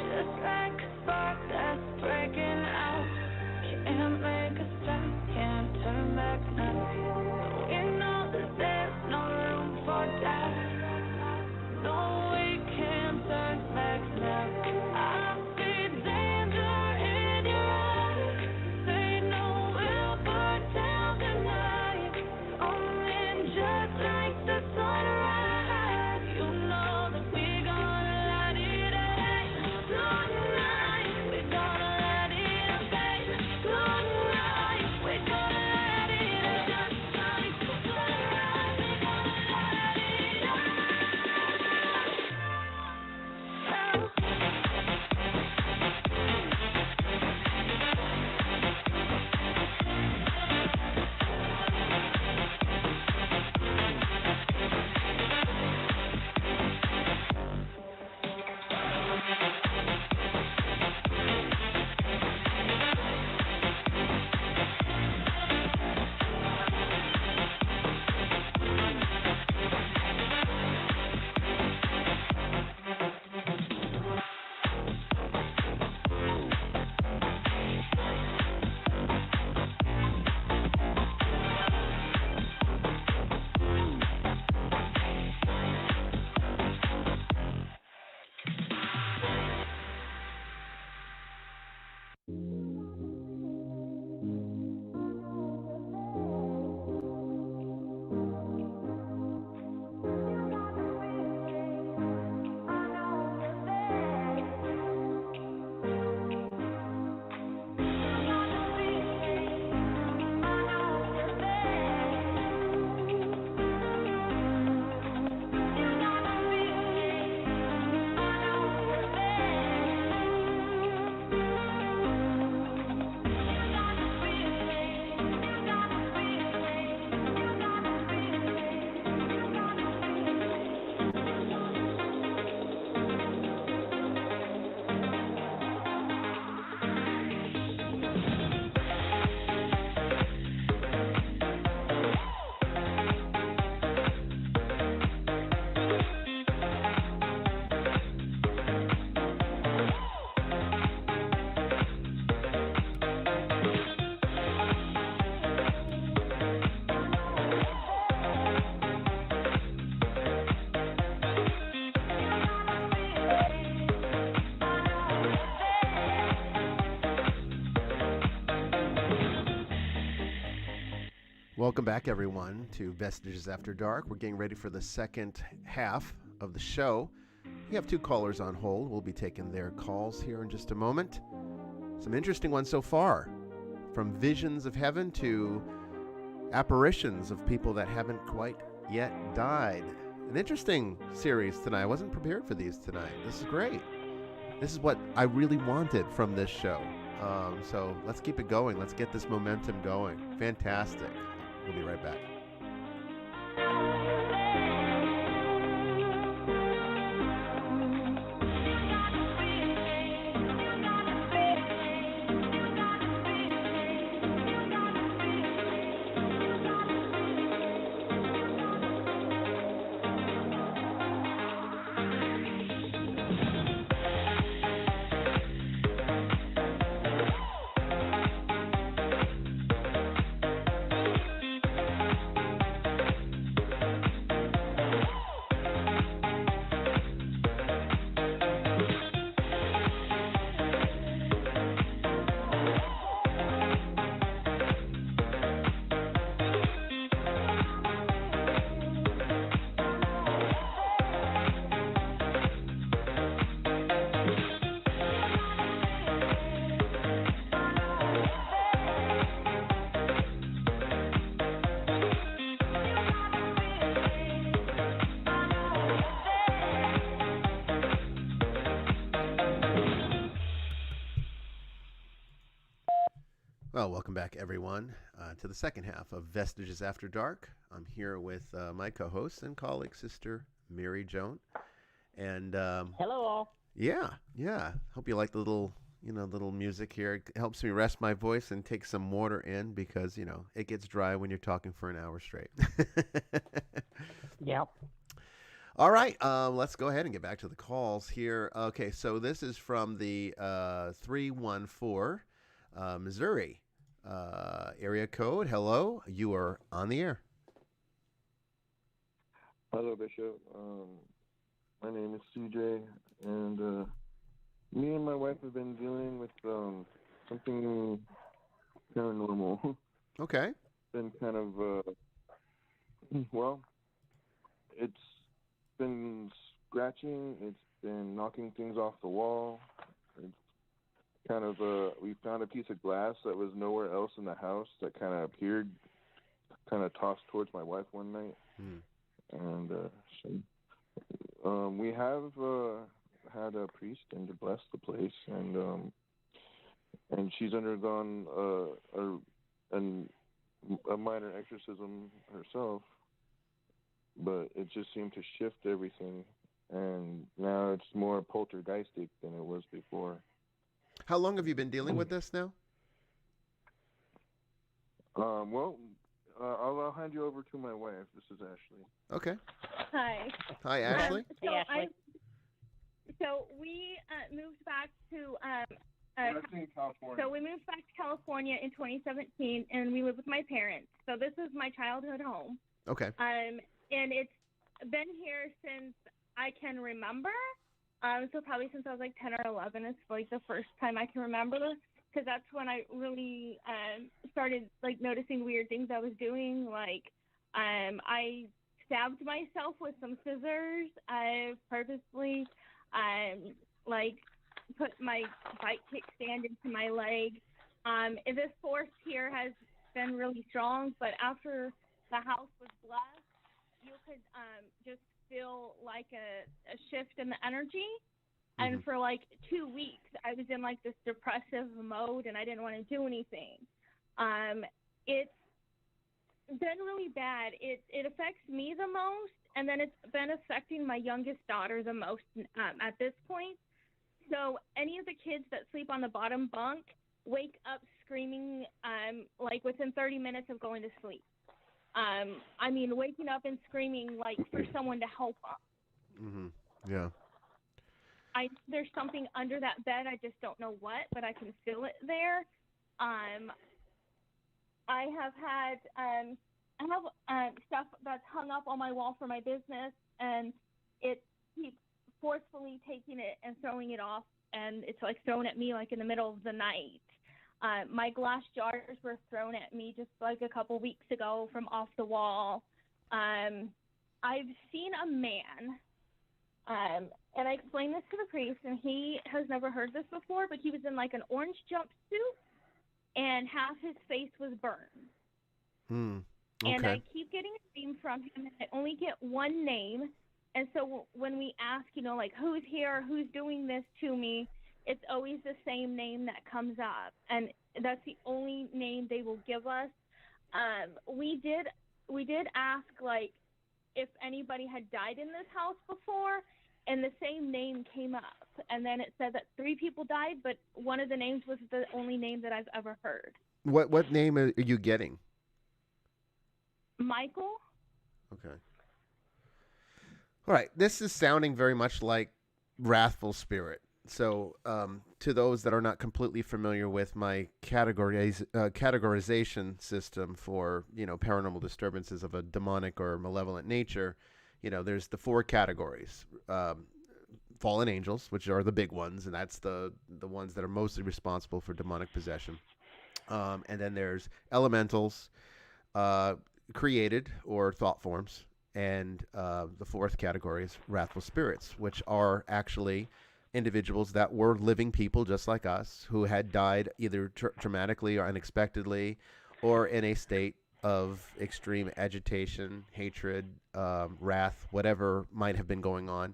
Just like a spark that's breaking out. Can't make a stop, can't turn back now. We know that there's no room for doubt. No, we can't turn back now. I see danger in your eyes. They know we'll burn down the night. Coming just like the sunrise. You know that we gonna let it out. Tonight, we gonna let it out. Tonight, we gonna let it out. Just like the sunrise, we gonna let it out. Welcome back, everyone, to Vestiges After Dark. We're getting ready for the second half of the show. We have two callers on hold. We'll be taking their calls here in just a moment. Some interesting ones so far, from visions of heaven to apparitions of people that haven't quite yet died. An interesting series tonight. I wasn't prepared for these tonight. This is great. This is what I really wanted from this show. So let's keep it going. Let's get this momentum going. Fantastic. We'll be right back. Well, welcome back, everyone, to the second half of Vestiges After Dark. I'm here with my co-host and colleague, Sister Mary Joan. And Hello, all. yeah. Hope you like the little music here. It helps me rest my voice and take some water in because, it gets dry when you're talking for an hour straight. Yep. All right, let's go ahead and get back to the calls here. Okay, so this is from the 314 Missouri area code. Hello, you are on the air. Hello, Bishop. My name is CJ, and me and my wife have been dealing with something paranormal. Okay. Been kind of, it's been scratching. It's been knocking things off the wall. It's kind of, we found a piece of glass that was nowhere else in the house that kind of appeared, kind of tossed towards my wife one night. And we have had a priest in to bless the place, and she's undergone a minor exorcism herself, but it just seemed to shift everything, and now it's more poltergeistic than it was before. How long have you been dealing with this now? I'll hand you over to my wife. This is Ashley. Okay. Hi. Hi, Ashley. Hey, Ashley. So we moved back to California. So we moved back to California in 2017, and we live with my parents. So this is my childhood home. Okay. And it's been here since I can remember. So probably since I was like 10 or 11 is like the first time I can remember, because that's when I really started like noticing weird things I was doing. Like I stabbed myself with some scissors. I purposely like put my bike kickstand into my leg. This force here has been really strong, but after the house was blessed, you could just feel like a shift in the energy. Mm-hmm. And for like 2 weeks, I was in like this depressive mode, and I didn't want to do anything. It's been really bad. It affects me the most, and then it's been affecting my youngest daughter the most at this point. So any of the kids that sleep on the bottom bunk wake up screaming like within 30 minutes of going to sleep. I mean, waking up and screaming like for someone to help them. Mm-hmm. Yeah. There's something under that bed. I just don't know what, but I can feel it there. I have had stuff that's hung up on my wall for my business, and it keeps forcefully taking it and throwing it off, and it's like thrown at me like in the middle of the night. My glass jars were thrown at me just like a couple weeks ago from off the wall. I've seen a man, and I explained this to the priest, and he has never heard this before, but he was in like an orange jumpsuit, and half his face was burned. Okay. And I keep getting a name from him, and I only get one name. And so when we ask, like, who's here, who's doing this to me, it's always the same name that comes up. And that's the only name they will give us. We did ask, like, if anybody had died in this house before, and the same name came up. And then it said that 3 people died, but one of the names was the only name that I've ever heard. What name are you getting? Michael? Okay. All right. This is sounding very much like wrathful spirit. So to those that are not completely familiar with my categorization system for, paranormal disturbances of a demonic or malevolent nature, there's the 4 categories. Fallen angels, which are the big ones, and that's the ones that are mostly responsible for demonic possession. And then there's elementals, created or thought forms, and the 4th category is wrathful spirits, which are actually individuals that were living people just like us who had died either traumatically or unexpectedly or in a state of extreme agitation, hatred, wrath, whatever might have been going on.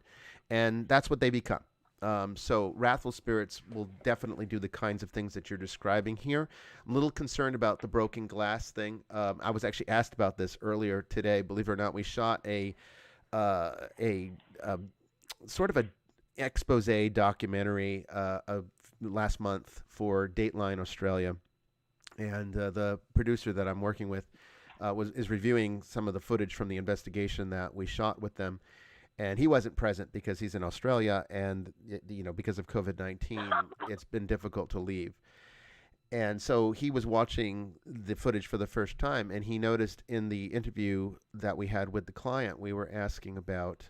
And that's what they become. So wrathful spirits will definitely do the kinds of things that you're describing here. I'm a little concerned about the broken glass thing. I was actually asked about this earlier today. Believe it or not, we shot a sort of a expose documentary last month for Dateline Australia, and the producer that I'm working with is reviewing some of the footage from the investigation that we shot with them. And he wasn't present because he's in Australia, and because of COVID-19, it's been difficult to leave. And so he was watching the footage for the first time, and he noticed in the interview that we had with the client, we were asking about,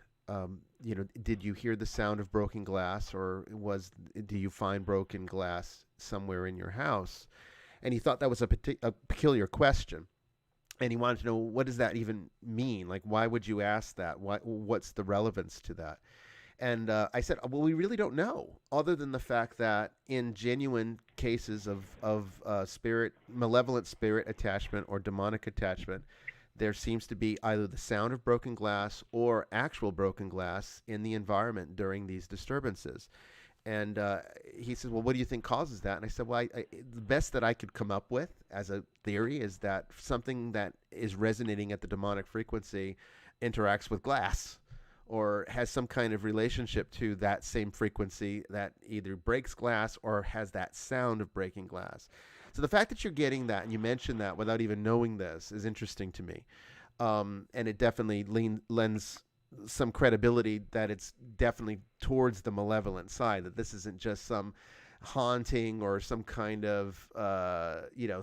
did you hear the sound of broken glass, or do you find broken glass somewhere in your house? And he thought that was a peculiar question. And he wanted to know, what does that even mean? Like, why would you ask that? What's the relevance to that? And I said, well, we really don't know, other than the fact that in genuine cases of malevolent spirit attachment or demonic attachment, there seems to be either the sound of broken glass or actual broken glass in the environment during these disturbances. And he said, well, what do you think causes that? And I said, well, the best that I could come up with as a theory is that something that is resonating at the demonic frequency interacts with glass or has some kind of relationship to that same frequency that either breaks glass or has that sound of breaking glass. So the fact that you're getting that, and you mentioned that without even knowing this, is interesting to me. And it definitely lends some credibility that it's definitely towards the malevolent side, that this isn't just some haunting or some kind of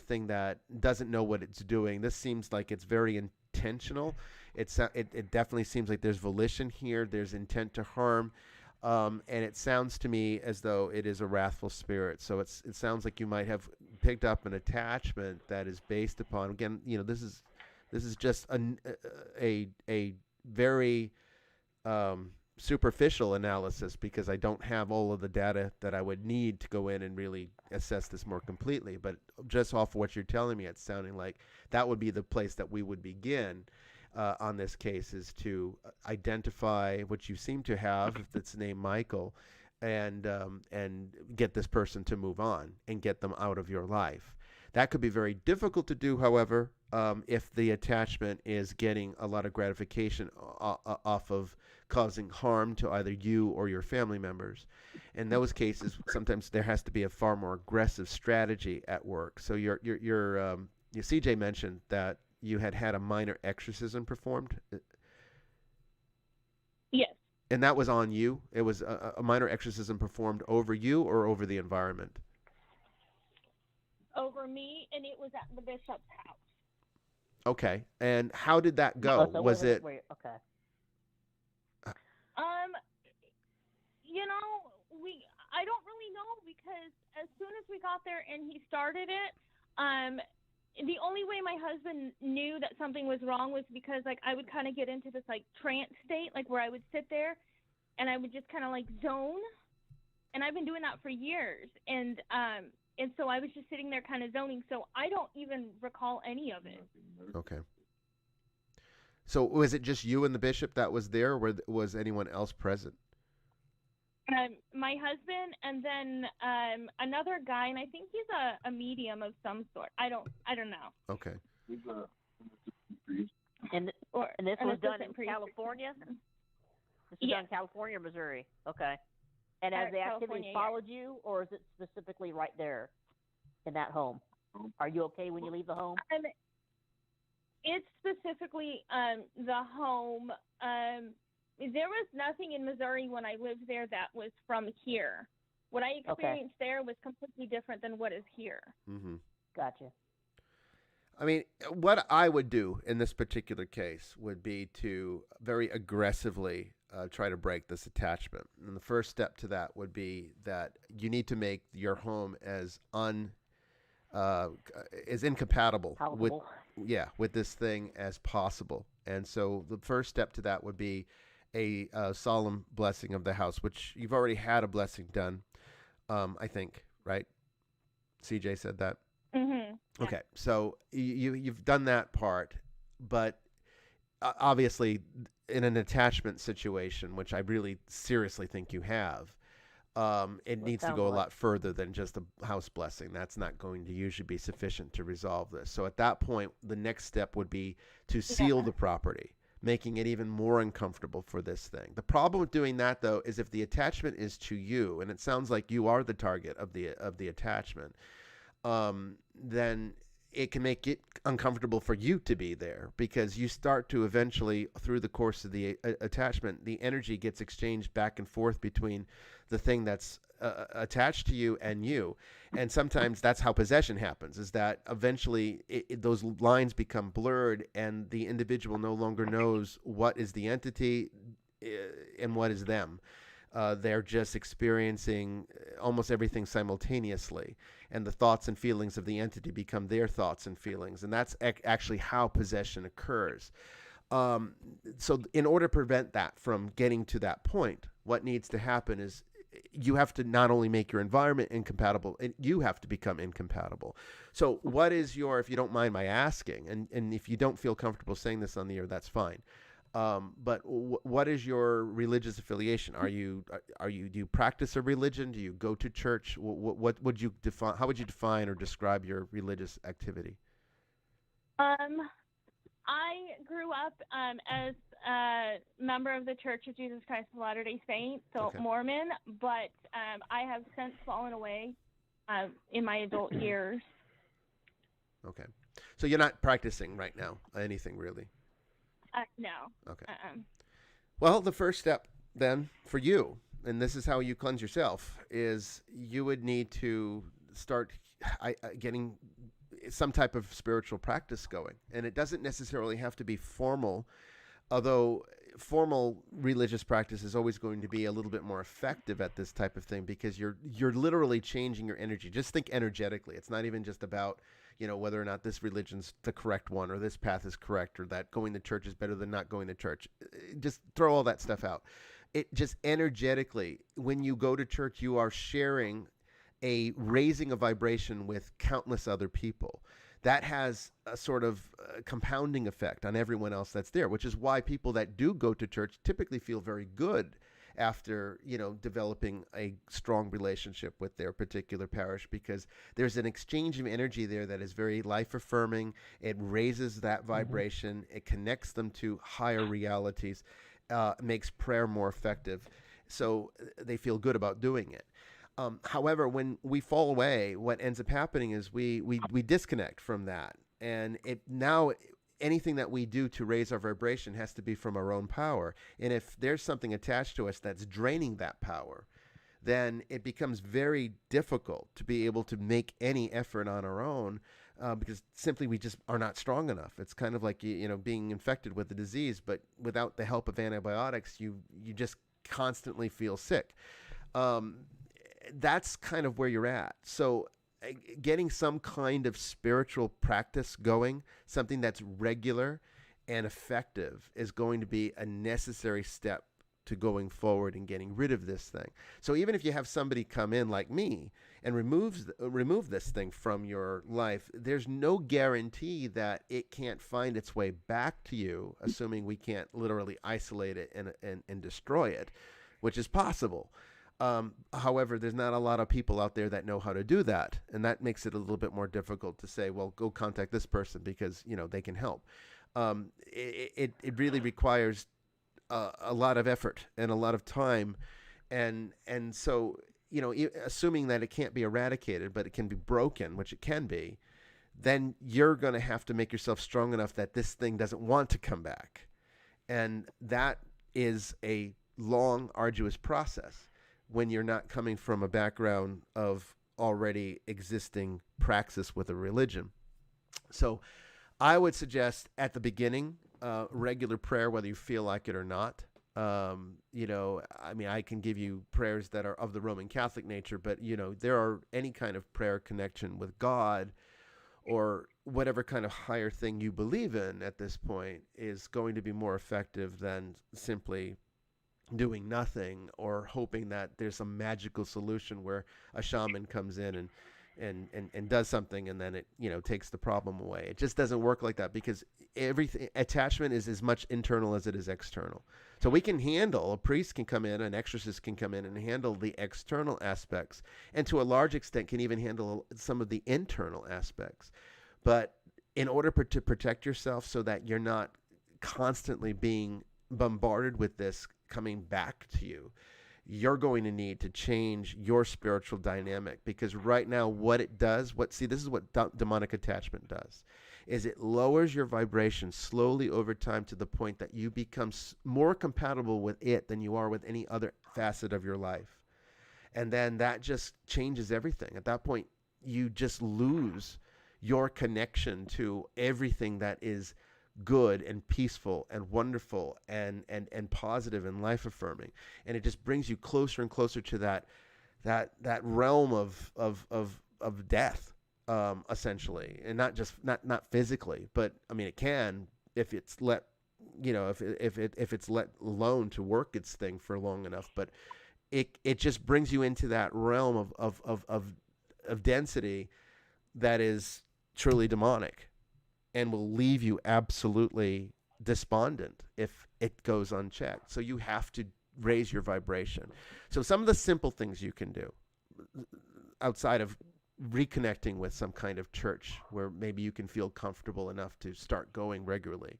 thing that doesn't know what it's doing. This seems like it's very intentional. It definitely seems like there's volition here, there's intent to harm, and it sounds to me as though it is a wrathful spirit. So it sounds like you might have picked up an attachment that is based upon, again, this is just a very superficial analysis, because I don't have all of the data that I would need to go in and really assess this more completely. But just off of what you're telling me, it's sounding like that would be the place that we would begin on this case, is to identify what you seem to have, that's named Michael, and get this person to move on and get them out of your life. That could be very difficult to do, however, if the attachment is getting a lot of gratification off of causing harm to either you or your family members. In those cases, sometimes there has to be a far more aggressive strategy at work. So your CJ mentioned that you had a minor exorcism performed. Yes. And that was on you? It was a minor exorcism performed over you or over the environment? Over me, and it was at the bishop's house. Okay. And how did that go? So was it... Okay. I don't really know, because as soon as we got there and he started it, the only way my husband knew that something was wrong was because, like, I would kind of get into this, like, trance state, like, where I would sit there and I would just kind of, like, zone. And I've been doing that for years. And so I was just sitting there kind of zoning. So I don't even recall any of it. Okay. So was it just you and the bishop that was there, or was anyone else present? My husband, and then another guy, and I think he's a medium of some sort. I don't know. Okay. And this was done in California? This was done in California or Missouri? Okay. And has the activity followed you, or is it specifically right there in that home? Are you okay when you leave the home? It's specifically the home. There was nothing in Missouri when I lived there that was from here. What I experienced there was completely different than what is here. Mm-hmm. Gotcha. I mean, what I would do in this particular case would be to very aggressively try to break this attachment. And the first step to that would be that you need to make your home as incompatible with this thing as possible. And so the first step to that would be a solemn blessing of the house, which you've already had a blessing done, I think, right? CJ said that. Mm-hmm. Okay, so you've done that part, but obviously in an attachment situation, which I really seriously think you have, It needs to go a lot further than just a house blessing. That's not going to usually be sufficient to resolve this. So at that point, the next step would be to seal the property, making it even more uncomfortable for this thing. The problem with doing that, though, is if the attachment is to you, and it sounds like you are the target of the attachment, then it can make it uncomfortable for you to be there, because you start to eventually, through the course of the attachment, the energy gets exchanged back and forth between the thing that's attached to you and you. And sometimes that's how possession happens, is that eventually those lines become blurred and the individual no longer knows what is the entity and what is them. They're just experiencing almost everything simultaneously, and the thoughts and feelings of the entity become their thoughts and feelings, and that's actually how possession occurs. So in order to prevent that from getting to that point, what needs to happen is you have to not only make your environment incompatible, you have to become incompatible. So what is your, if you don't mind my asking, and if you don't feel comfortable saying this on the air, that's fine. But what is your religious affiliation? Do you practice a religion? Do you go to church? What would you define? How would you define or describe your religious activity? I grew up as a member of the Church of Jesus Christ of Latter-day Saints, so Mormon, but I have since fallen away in my adult years. Okay. So you're not practicing right now, anything really? No. Okay. Well, the first step then for you, and this is how you cleanse yourself, is you would need to start getting some type of spiritual practice going. And it doesn't necessarily have to be formal, although formal religious practice is always going to be a little bit more effective at this type of thing, because you're literally changing your energy. Just think energetically. It's not even just about, whether or not this religion's the correct one, or this path is correct, or that going to church is better than not going to church. Just throw all that stuff out. It just energetically, when you go to church, you are sharing a raising a vibration with countless other people. That has a sort of compounding effect on everyone else that's there, which is why people that do go to church typically feel very good after, developing a strong relationship with their particular parish, because there's an exchange of energy there that is very life-affirming. It raises that vibration. It connects them to higher realities, makes prayer more effective. So they feel good about doing it. However, when we fall away, what ends up happening is we disconnect from that. And now anything that we do to raise our vibration has to be from our own power. And if there's something attached to us that's draining that power, then it becomes very difficult to be able to make any effort on our own, because simply we just are not strong enough. It's kind of like, being infected with the disease, but without the help of antibiotics, you just constantly feel sick. That's kind of where you're at. So getting some kind of spiritual practice going, something that's regular and effective, is going to be a necessary step to going forward and getting rid of this thing. So even if you have somebody come in like me and remove this thing from your life, there's no guarantee that it can't find its way back to you, assuming we can't literally isolate it and destroy it, which is possible. However, there's not a lot of people out there that know how to do that, and that makes it a little bit more difficult to say, well, go contact this person because they can help. It really requires a lot of effort and a lot of time, and so assuming that it can't be eradicated, but it can be broken, which it can be, then you're going to have to make yourself strong enough that this thing doesn't want to come back, and that is a long, arduous process when you're not coming from a background of already existing praxis with a religion. So I would suggest at the beginning, regular prayer, whether you feel like it or not. I can give you prayers that are of the Roman Catholic nature, but, there are any kind of prayer connection with God or whatever kind of higher thing you believe in at this point is going to be more effective than simply doing nothing or hoping that there's some magical solution where a shaman comes in and does something and then it takes the problem away. It just doesn't work like that, because everything, attachment is as much internal as it is external. So we can handle, a priest can come in, an exorcist can come in and handle the external aspects, and to a large extent can even handle some of the internal aspects. But in order to protect yourself so that you're not constantly being bombarded with this coming back to you, you're going to need to change your spiritual dynamic, because right now what it does, this is what demonic attachment does, is it lowers your vibration slowly over time to the point that you become more compatible with it than you are with any other facet of your life. And then that just changes everything. At that point, you just lose your connection to everything that is good and peaceful and wonderful and positive and life affirming, and it just brings you closer and closer to that realm of death, essentially, and not physically, but I mean it can, if it's let, if it's let alone to work its thing for long enough, but it just brings you into that realm of density that is truly demonic, and will leave you absolutely despondent if it goes unchecked. So you have to raise your vibration. So some of the simple things you can do outside of reconnecting with some kind of church where maybe you can feel comfortable enough to start going regularly,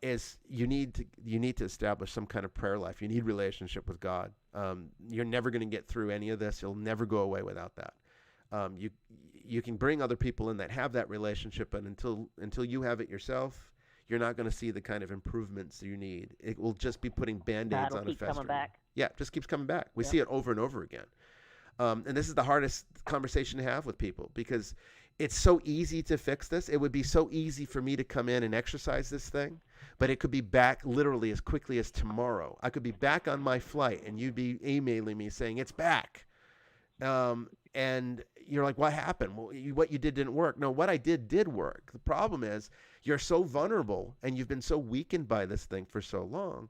is you need to establish some kind of prayer life. You need relationship with God. You're never going to get through any of this. You'll never go away without that. You can bring other people in that have that relationship, but until you have it yourself, you're not going to see the kind of improvements you need. It will just be putting Band-Aids on a festering. Coming back. Yeah, it just keeps coming back. We see it over and over again. And this is the hardest conversation to have with people, because it's so easy to fix this. It would be so easy for me to come in and exercise this thing, but it could be back literally as quickly as tomorrow. I could be back on my flight, and you'd be emailing me saying, it's back. And you're like, what happened? Well, what you did didn't work. No, what I did work. The problem is you're so vulnerable and you've been so weakened by this thing for so long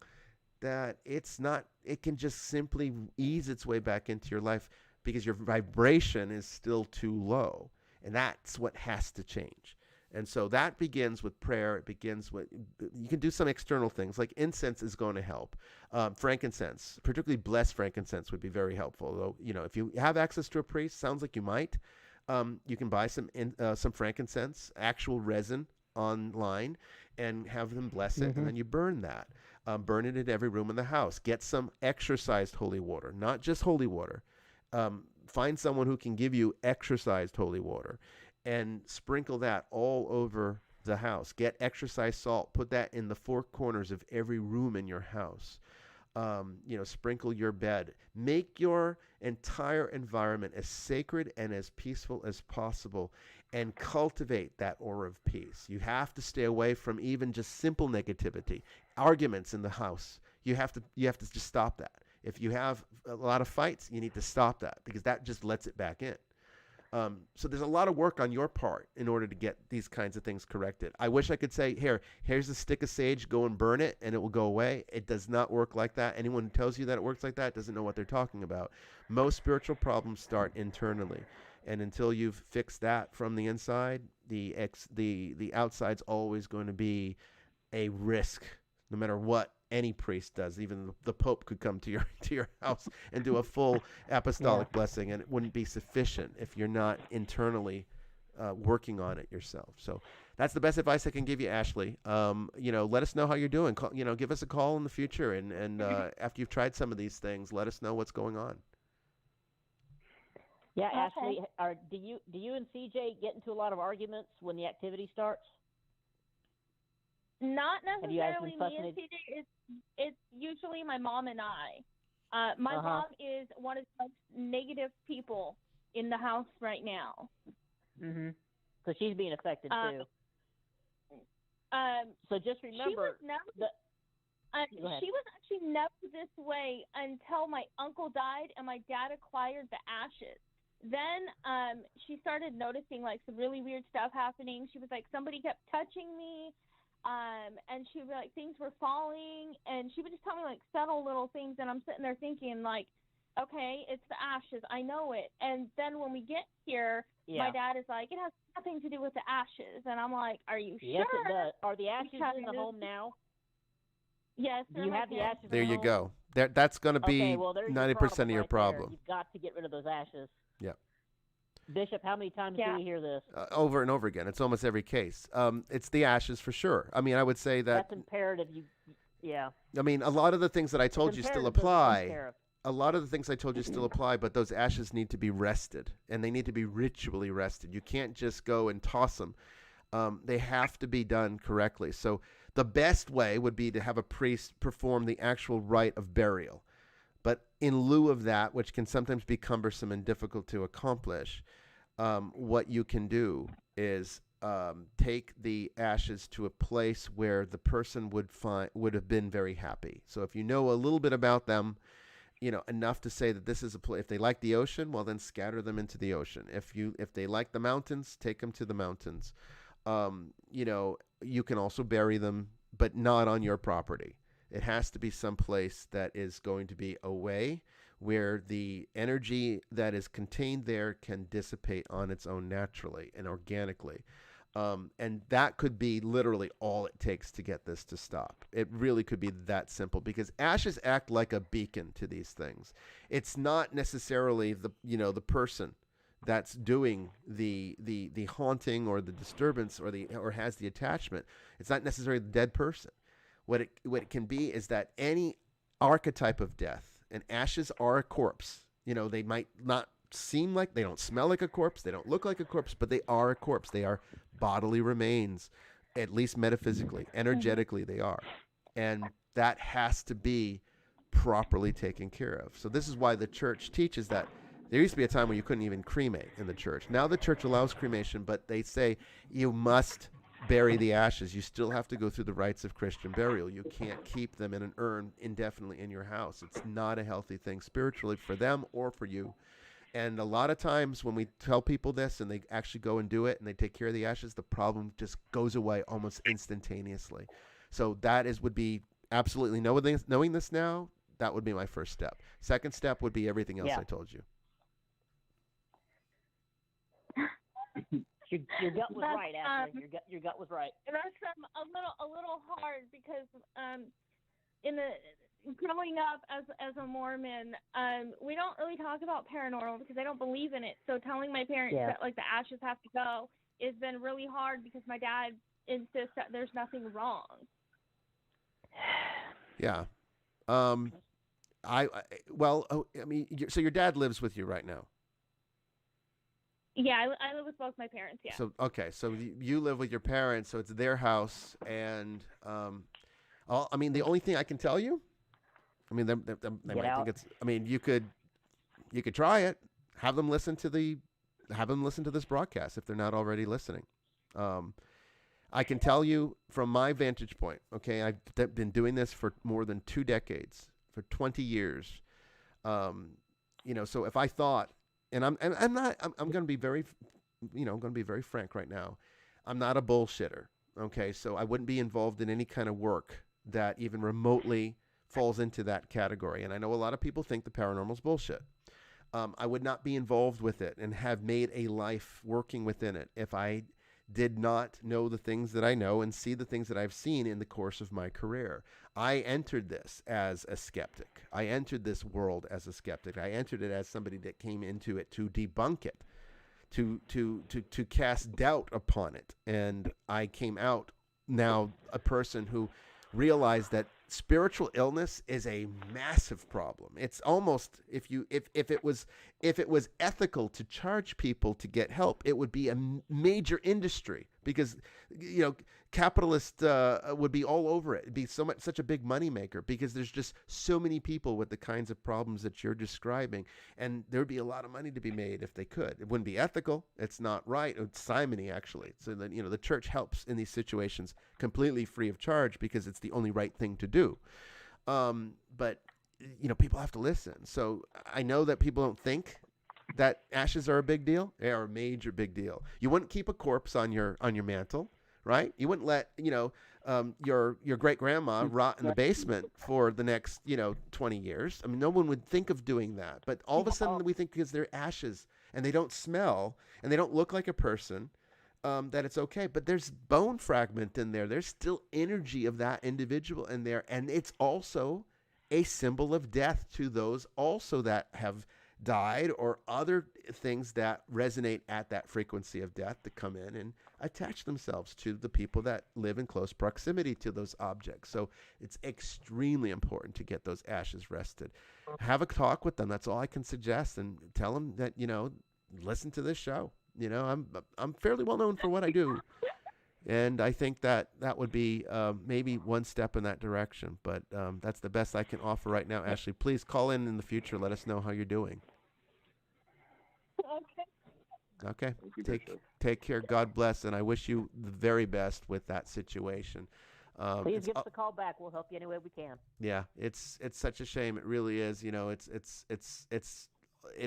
that it can just simply ease its way back into your life, because your vibration is still too low. And that's what has to change. And so that begins with prayer. It begins with, you can do some external things, like incense is going to help. Frankincense, particularly blessed frankincense, would be very helpful. Though, if you have access to a priest, sounds like you might, you can buy some frankincense, actual resin online, and have them bless it, and then you burn that. Burn it in every room in the house. Get some exorcised holy water, not just holy water. Find someone who can give you exorcised holy water, and sprinkle that all over the house. Get exorcised salt. Put that in the four corners of every room in your house. Sprinkle your bed. Make your entire environment as sacred and as peaceful as possible, and cultivate that aura of peace. You have to stay away from even just simple negativity. Arguments in the house. You have to just stop that. If you have a lot of fights, you need to stop that, because that just lets it back in. So there's a lot of work on your part in order to get these kinds of things corrected. I wish I could say, here's a stick of sage, go and burn it, and it will go away. It does not work like that. Anyone who tells you that it works like that doesn't know what they're talking about. Most spiritual problems start internally. And until you've fixed that from the inside, the outside's always going to be a risk, no matter what any priest does. Even the Pope could come to your house and do a full apostolic blessing, and it wouldn't be sufficient if you're not internally working on it yourself. So that's the best advice I can give you, Ashley. Let us know how you're doing. Give us a call in the future, and after you've tried some of these things, let us know what's going on. Yeah, Ashley, do you and CJ get into a lot of arguments when the activity starts? Not necessarily me and CJ. It's usually my mom and I. My mom is one of the most negative people in the house right now. So she's being affected too. So just remember, she was actually never this way until my uncle died and my dad acquired the ashes. Then she started noticing like some really weird stuff happening. She was like, somebody kept touching me. And she would be like, things were falling, and she would just tell me like subtle little things, and I'm sitting there thinking like, okay, it's the ashes, I know it. And then when we get here, my dad is like, it has nothing to do with the ashes, and I'm like, are you sure? Yes, it does. Are the ashes in the home now? Yes. Do you have the ashes? There at you home? go. That's going to be well, there's 90% of your right problem. there. You've got to get rid of those ashes. Yeah. Bishop, how many times do we hear this? Over and over again. It's almost every case. It's the ashes for sure. I mean, I would say that. That's imperative. Yeah. I mean, a lot of the things that I told you still apply. A lot of the things I told you still apply, but those ashes need to be rested, and they need to be ritually rested. You can't just go and toss them. They have to be done correctly. So the best way would be to have a priest perform the actual rite of burial. But in lieu of that, which can sometimes be cumbersome and difficult to accomplish, what you can do is take the ashes to a place where the person would have been very happy. So if you know a little bit about them, enough to say that this is a place. If they like the ocean, well, then scatter them into the ocean. If they like the mountains, take them to the mountains. You can also bury them, but not on your property. It has to be someplace that is going to be away, where the energy that is contained there can dissipate on its own naturally and organically. And that could be literally all it takes to get this to stop. It really could be that simple, because ashes act like a beacon to these things. It's not necessarily the person that's doing the haunting or the disturbance or has the attachment. It's not necessarily the dead person. What it can be is that any archetype of death, and ashes are a corpse. They might not seem like, they don't smell like a corpse, they don't look like a corpse, but they are a corpse. They are bodily remains, at least metaphysically, energetically they are. And that has to be properly taken care of. So this is why the church teaches that. There used to be a time where you couldn't even cremate in the church. Now the church allows cremation, but they say you must bury the ashes. You still have to go through the rites of Christian burial. You can't keep them in an urn indefinitely in your house. It's not a healthy thing spiritually for them or for you. And a lot of times when we tell people this and they actually go and do it and they take care of the ashes, the problem just goes away almost instantaneously. So that would be absolutely knowing this now. That would be my first step. Second step would be everything else I told you. Your gut was right, Ashley. Your gut was right. That's a little hard because growing up as a Mormon, we don't really talk about paranormal because I don't believe in it. So telling my parents that the ashes have to go has been really hard because my dad insists that there's nothing wrong. Yeah. So your dad lives with you right now? Yeah, I live with both my parents, yeah. So, okay, so you live with your parents, so it's their house, and, the only thing I can tell you, they might think it's, you could try it, have them listen to this broadcast if they're not already listening. I can tell you from my vantage point, okay, I've been doing this for more than 2 decades, for 20 years, so if I thought, and I'm going to be very, I'm going to be very frank right now. I'm not a bullshitter. Okay. So I wouldn't be involved in any kind of work that even remotely falls into that category. And I know a lot of people think the paranormal is bullshit. I would not be involved with it and have made a life working within it if I did not know the things that I know and see the things that I've seen in the course of my career. I entered this as a skeptic. I entered this world as a skeptic. I entered it as somebody that came into it to debunk it, to cast doubt upon it. And I came out now a person who realized that spiritual illness is a massive problem. It's almost, if it was ethical to charge people to get help, it would be a major industry, because capitalists would be all over it. It'd be such a big moneymaker, because there's just so many people with the kinds of problems that you're describing, and there would be a lot of money to be made if they could. It wouldn't be ethical. It's not right. It's simony, actually. So that the church helps in these situations completely free of charge because it's the only right thing to do. But people have to listen. So I know that people don't think that ashes are a big deal. They are a major big deal. You wouldn't keep a corpse on your mantle, right? You wouldn't let your great grandma rot in the basement for the next 20 years. No one would think of doing that. But all of a sudden we think, because they're ashes and they don't smell and they don't look like a person, that it's okay. But there's bone fragment in there. There's still energy of that individual in there. And it's also a symbol of death to those also that have died, or other things that resonate at that frequency of death that come in and attach themselves to the people that live in close proximity to those objects. So it's extremely important to get those ashes rested. Have a talk with them. That's all I can suggest, and tell them that, listen to this show. I'm fairly well known for what I do. And I think that would be maybe one step in that direction. But that's the best I can offer right now. Ashley, please call in the future. Let us know how you're doing. Okay. Take care. God bless. And I wish you the very best with that situation. Please give us a call back. We'll help you any way we can. Yeah, it's such a shame. It really is. It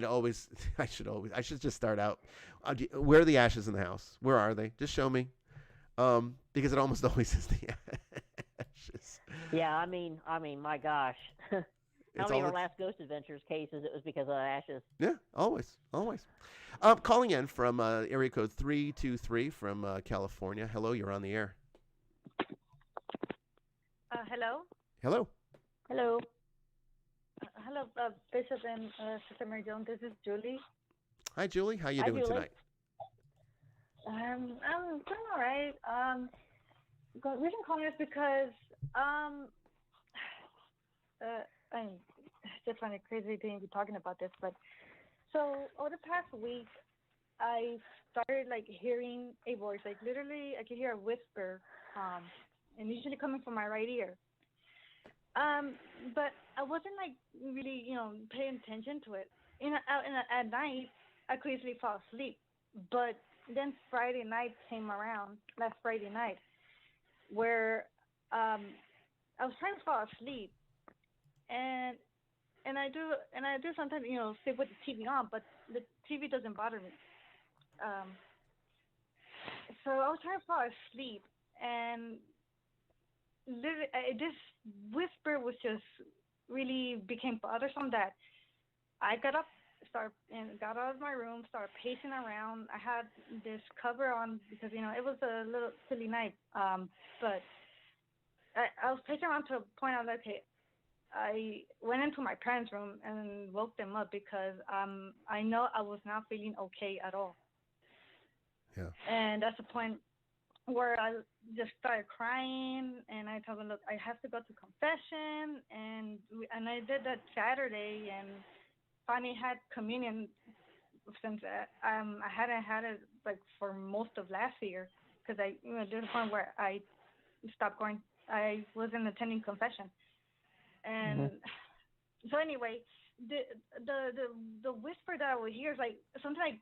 always. I should just start out. Where are the ashes in the house? Where are they? Just show me. Because it almost always is the ashes. Yeah, I mean, my gosh. How many of our last Ghost Adventures cases, it was because of ashes? Yeah, always. Calling in from area code 323 from California. Hello, you're on the air. Hello. Hello. Hello. Hello, Bishop and Sister Mary Joan. This is Julie. Hi, Julie. How you doing tonight? I'm doing all right. The reason I'm calling is because it's just funny, crazy thing to be talking about this. But so over the past week, I started hearing a voice. Literally, I could hear a whisper, and usually coming from my right ear. But I wasn't really, paying attention to it. At night, I could easily fall asleep, but then Friday night came around, last Friday night, where I was trying to fall asleep, and I do sometimes sleep with the TV on, but the TV doesn't bother me. So I was trying to fall asleep, and literally this whisper was just really became bothersome that I got up. Got out of my room, started pacing around. I had this cover on because, it was a little silly night. But I was pacing around to a point I was like, okay, I went into my parents' room and woke them up because I know I was not feeling okay at all. Yeah. And that's the point where I just started crying, and I told them, look, I have to go to confession, and I did that Saturday, and finally had communion since I hadn't had it for most of last year because there's a point where I stopped going. I wasn't attending confession, and so anyway, the whisper that I would hear is something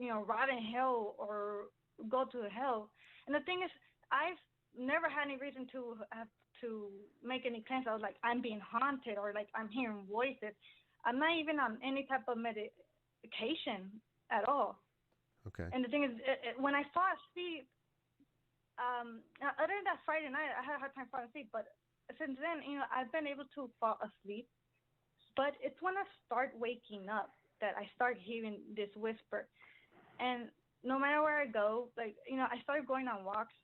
rot in hell or go to hell. And the thing is, I've never had any reason to have to make any claims. I was I'm being haunted or I'm hearing voices. I'm not even on any type of medication at all. Okay. And the thing is, when I fall asleep, other than that Friday night, I had a hard time falling asleep. But since then, I've been able to fall asleep. But it's when I start waking up that I start hearing this whisper. And no matter where I go, I started going on walks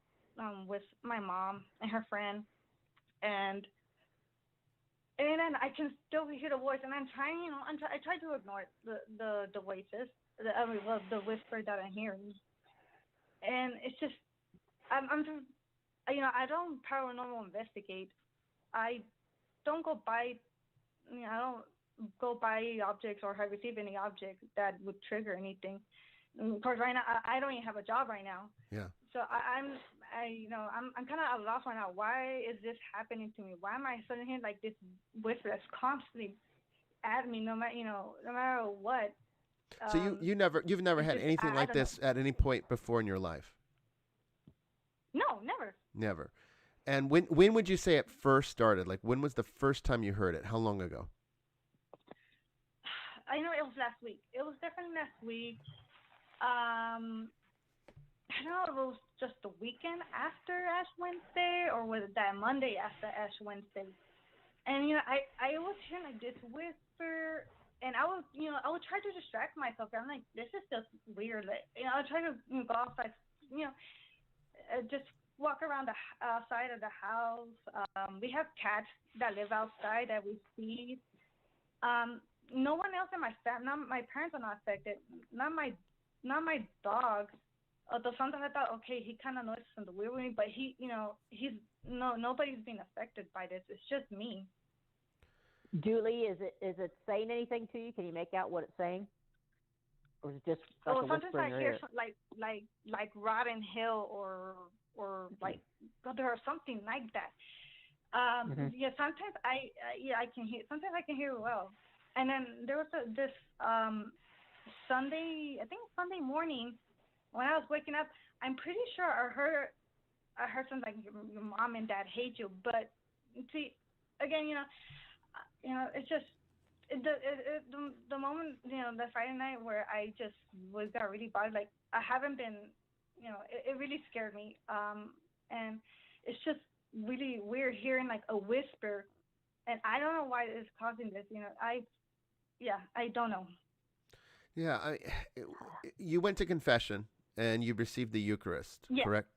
with my mom and her friend, and then I can still hear the voice, and I'm trying, I try to ignore the voices, the whisper that I'm hearing, and it's just, I'm just, I don't paranormal investigate. I don't go by, I don't go by objects or have received any objects that would trigger anything. Of course, right now I don't even have a job right now. Yeah. So I'm kind of at a loss right now. Why is this happening to me? Why am I suddenly hearing this whisper that's constantly at me, no matter what? So you've never had anything like this at any point before in your life? No, never. Never. And when would you say it first started? When was the first time you heard it? How long ago? I know it was last week. It was definitely last week. I don't know if it was just the weekend after Ash Wednesday or was it that Monday after Ash Wednesday. And, I was hearing this whisper, and I would try to distract myself. I'm like, this is just weird. I would try to go outside just walk around the outside of the house. We have cats that live outside that we see. No one else in my family, not my parents are not affected. Not my dog. Although sometimes I thought, okay, he kind of noticed something weird with me, but nobody's being affected by this. It's just me. Julie, is it saying anything to you? Can you make out what it's saying? Or is it just like a sometimes whisper in your I hear ear? like rotten hill or like gutter or something like that. Yeah, sometimes I can hear. Sometimes I can hear well. And then there was this Sunday, I think Sunday morning, when I was waking up. I'm pretty sure I heard something like your mom and dad hate you. But see, again, it's just the moment, the Friday night where I just got really bothered. Like I haven't been, it really scared me. And it's just really weird hearing like a whisper, and I don't know why it's causing this. I don't know. Yeah, you went to confession and you received the Eucharist, yes. Correct?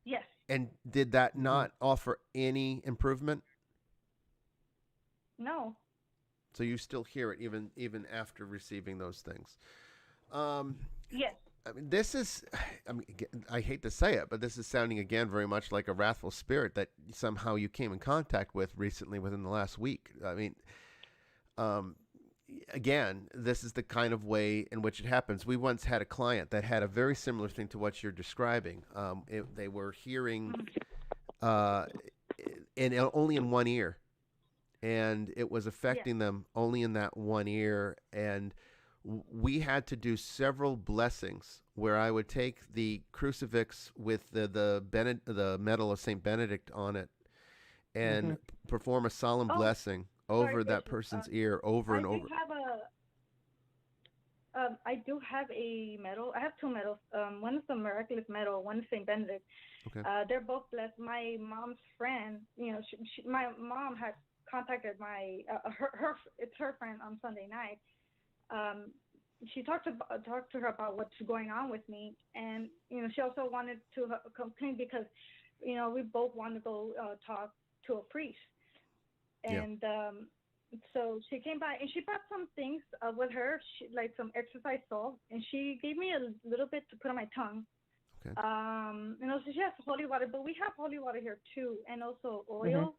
Yes. And did that not offer any improvement? No. So you still hear it even after receiving those things. Yes. I mean, I hate to say it, but this is sounding again very much like a wrathful spirit that somehow you came in contact with recently within the last week. I mean, again, this is the kind of way in which it happens. We once had a client that had a very similar thing to what you're describing. They were hearing only in one ear, and it was affecting them only in that one ear. And we had to do several blessings where I would take the crucifix with the medal of Saint Benedict on it and perform a solemn blessing over that person's ear over and over. I do have a medal. I have two medals. One is the miraculous medal. One is Saint Benedict. Okay. They're both blessed. My mom's friend, my mom had contacted it's her friend on Sunday night. She talked to her about what's going on with me, and she also wanted to complain because we both want to go talk to a priest, and so she came by and she brought some things with her, like some exercise salt, and she gave me a little bit to put on my tongue. Okay. So she has holy water, but we have holy water here too, and also oil,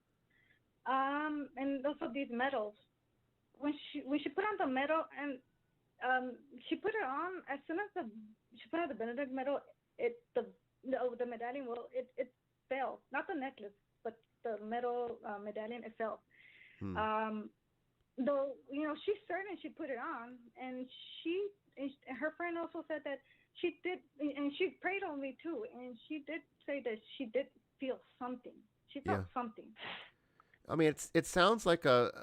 and also these medals. When she put on the medal and she put it on, as soon as she put on the Benedict medal, the medallion it fell, not the necklace, but the metal medallion, it fell. Though she's certain she put it on, and her friend also said that she did, and she prayed on me too, and she did say that she did feel something. She felt something. I mean, it sounds like an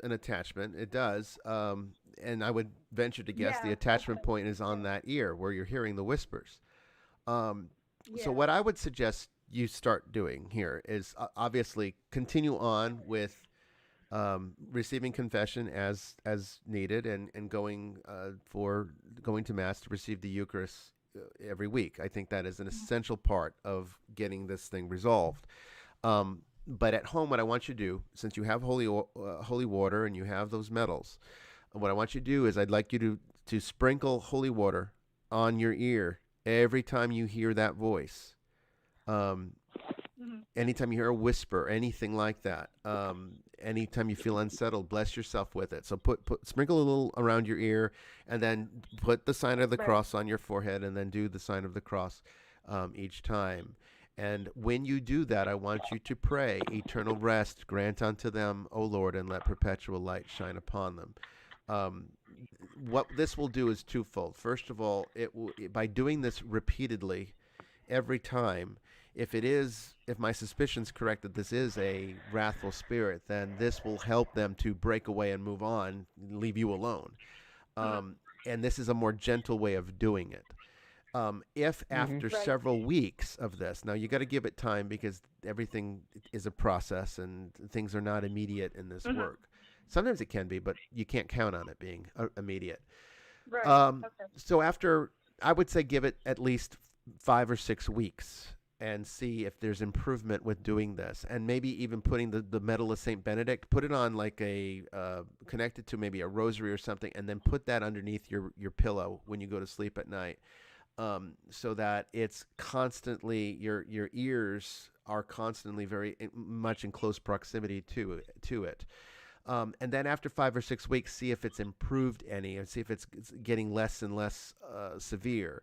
attachment. It does, and I would venture to guess the attachment point is on that ear where you're hearing the whispers. So what I would suggest you start doing here is obviously continue on with receiving confession as needed, and going to Mass to receive the Eucharist every week. I think that is an essential part of getting this thing resolved. But at home, what I want you to do, since you have holy water and you have those medals, what I want you to do is I'd like you to sprinkle holy water on your ear every time you hear that voice. Anytime you hear a whisper, anything like that, anytime you feel unsettled, bless yourself with it. So sprinkle a little around your ear, and then put the sign of the cross on your forehead, and then do the sign of the cross each time. And when you do that, I want you to pray, eternal rest grant unto them, O Lord, and let perpetual light shine upon them. What this will do is twofold. First of all, by doing this repeatedly every time, if my suspicion's correct that this is a wrathful spirit, then this will help them to break away and move on, leave you alone. And this is a more gentle way of doing it. If after several weeks of this, now you got to give it time because everything is a process and things are not immediate in this work. Sometimes it can be, but you can't count on it being immediate. Right. So after I would say give it at least 5 or 6 weeks and see if there's improvement with doing this, and maybe even putting the medal of Saint Benedict, put it on like a connected to maybe a rosary or something, and then put that underneath your pillow when you go to sleep at night, so that it's constantly your ears are constantly very much in close proximity to it. And then after 5 or 6 weeks, see if it's improved any, and see if it's getting less and less severe.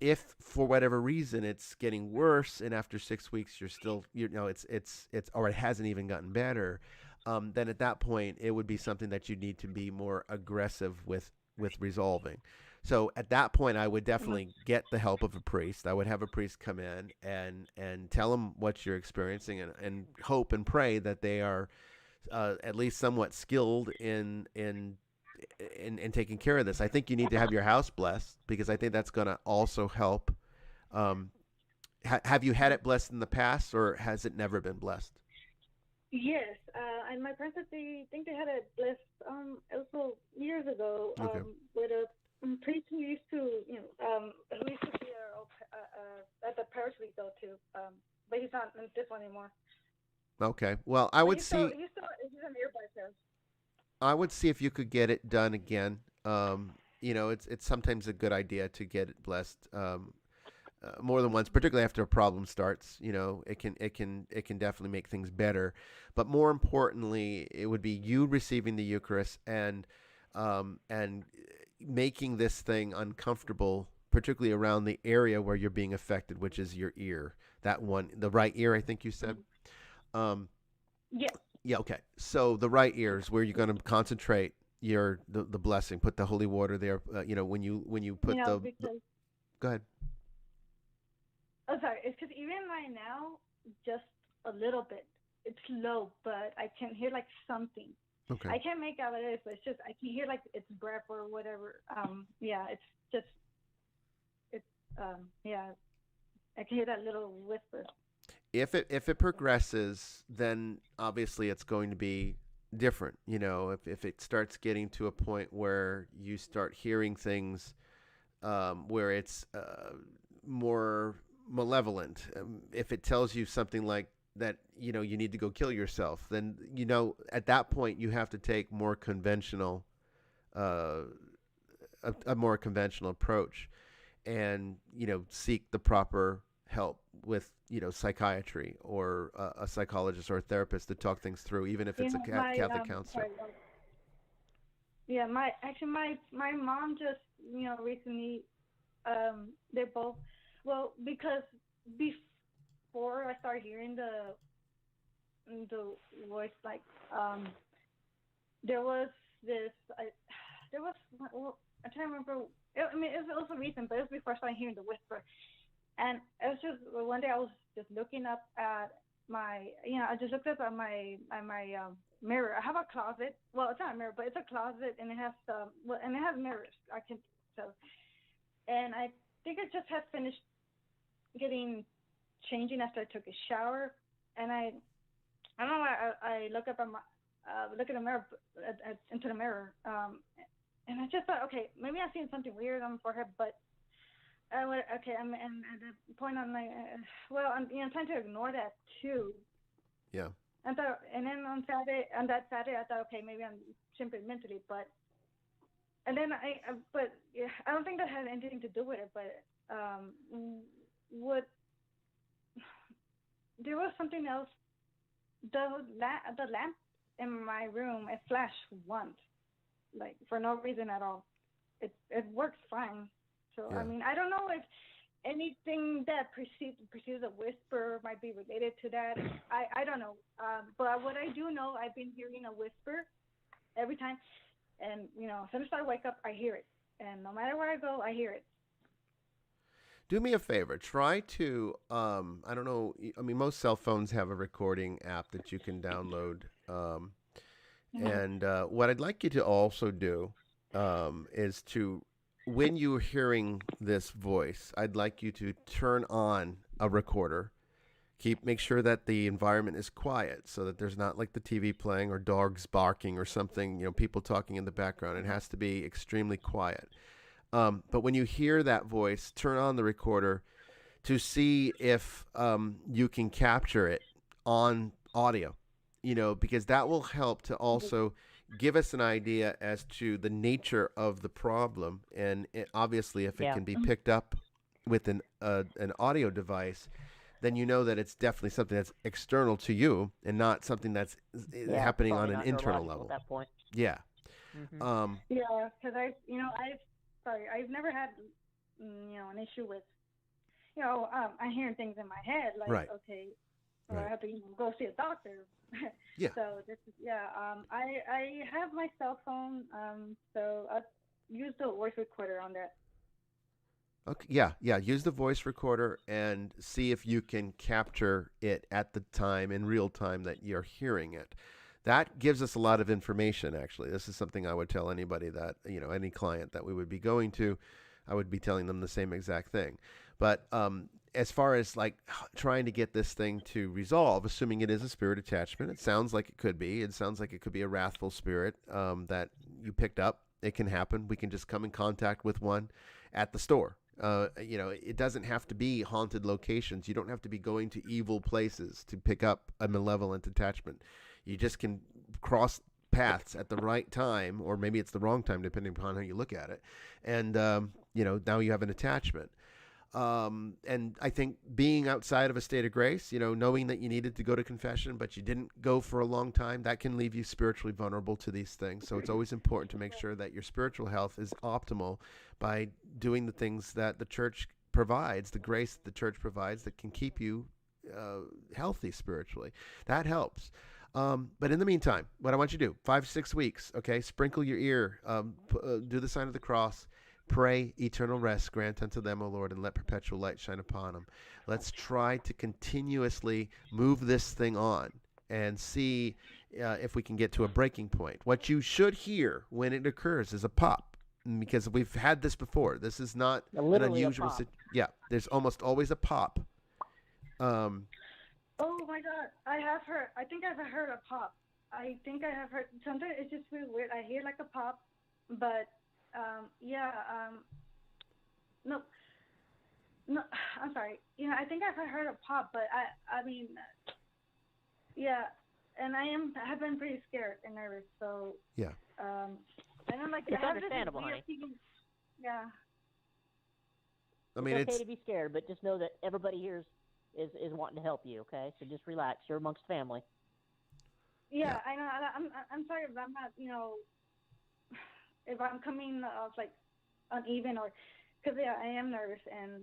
If for whatever reason it's getting worse, and after 6 weeks you're still, it's or it hasn't even gotten better, then at that point it would be something that you need to be more aggressive with resolving. So at that point, I would definitely get the help of a priest. I would have a priest come in and tell them what you're experiencing, and hope and pray that they are at least somewhat skilled in taking care of this. I think you need to have your house blessed, because I think that's going to also help. Have you had it blessed in the past, or has it never been blessed? Yes, and my parents, they think they had it blessed also years ago, Okay. with a priest who used to, who used to be at the parish we go to, but he's not in this one anymore. Okay. Well, I would see. He's a nearby parish. I would see if you could get it done again. It's sometimes a good idea to get it blessed more than once, particularly after a problem starts. It can definitely make things better. But more importantly, it would be you receiving the Eucharist and making this thing uncomfortable, particularly around the area where you're being affected, which is your ear. That one, the right ear, I think you said. Yes. Yeah, okay. So the right ear is where you're going to concentrate the blessing. Put the holy water there. When you put go ahead. Oh, sorry. It's because even right now, just a little bit. It's low, but I can hear like something. Okay. I can't make out what it is, but it's just I can hear like it's breath or whatever. It's just I can hear that little whisper. If it progresses, then obviously it's going to be different. If it starts getting to a point where you start hearing things where it's more malevolent, if it tells you something like that, you need to go kill yourself, then at that point you have to take more conventional, a more conventional approach, and seek the proper help with psychiatry or a psychologist or a therapist to talk things through, even if it's a Catholic counselor. My mom just recently they're both because before I started hearing the voice, like there was this I can't remember. It was also recent, but it was before I started hearing the whisper. And it was just one day I was just looking up at my, I just looked up at my mirror. I have a closet. Well, it's not a mirror, but it's a closet, and it has and it has mirrors. I can tell. And I think I just had finished changing after I took a shower, and I don't know why I look up at look in the mirror into the mirror, and I just thought, okay, maybe I've seen something weird on my forehead, but. Okay, I'm at the point I'm like, I'm trying to ignore that too. Yeah. And then on that Saturday, I thought, okay, maybe I'm simply mentally, and then I don't think that had anything to do with it, but there was something else. The lamp in my room, it flashed once, like for no reason at all. It works fine. So, yeah. I don't know if anything that precedes a whisper might be related to that. I don't know. But what I do know, I've been hearing a whisper every time. And, as soon as I wake up, I hear it. And no matter where I go, I hear it. Do me a favor. Try to, I don't know, most cell phones have a recording app that you can download. And what I'd like you to also do is to, when you're hearing this voice, I'd like you to turn on a recorder. Make sure that the environment is quiet, so that there's not like the TV playing or dogs barking or something, people talking in the background. It has to be extremely quiet. But when you hear that voice, turn on the recorder to see if you can capture it on audio, because that will help to also give us an idea as to the nature of the problem. And obviously, if it can be picked up with an audio device, then you know that it's definitely something that's external to you and not something that's happening on an internal level. At that point. Yeah. Mm-hmm. Yeah, because I've never had an issue with I'm hearing things in my head like okay, or I have to go see a doctor. Yeah. So this is I have my cell phone, so I use the voice recorder on that. Okay. Yeah. Use the voice recorder and see if you can capture it at the time, in real time, that you're hearing it. That gives us a lot of information, actually. This is something I would tell anybody that, any client that we would be going to, I would be telling them the same exact thing. But as far as like trying to get this thing to resolve, assuming it is a spirit attachment, it sounds like it could be. It sounds like it could be a wrathful spirit that you picked up. It can happen. We can just come in contact with one at the store. It doesn't have to be haunted locations. You don't have to be going to evil places to pick up a malevolent attachment. You just can cross paths at the right time, or maybe it's the wrong time, depending upon how you look at it. And, now you have an attachment. And I think being outside of a state of grace, knowing that you needed to go to confession, but you didn't go for a long time, that can leave you spiritually vulnerable to these things. So it's always important to make sure that your spiritual health is optimal by doing the things that the church provides, the grace that the church provides that can keep you healthy spiritually. That helps. But in the meantime, what I want you to do, 5-6 weeks, okay, sprinkle your ear, do the sign of the cross, pray eternal rest grant unto them, O Lord, and let perpetual light shine upon them. Let's try to continuously move this thing on and see if we can get to a breaking point. What you should hear when it occurs is a pop, because we've had this before. This is not an unusual situation. There's almost always a pop. Oh my God, I think I've heard a pop. I think I have heard, sometimes it's just really weird. I hear like a pop, but no, I'm sorry. I think I've heard a pop, but I mean, and have been pretty scared and nervous, so. Yeah. And I'm like, it's understandable, honey. Yeah. I mean, it's okay to be scared, but just know that everybody here is wanting to help you, okay? So just relax. You're amongst family. Yeah, I know. I'm sorry if I'm not, if I'm coming off like uneven, or because I am nervous and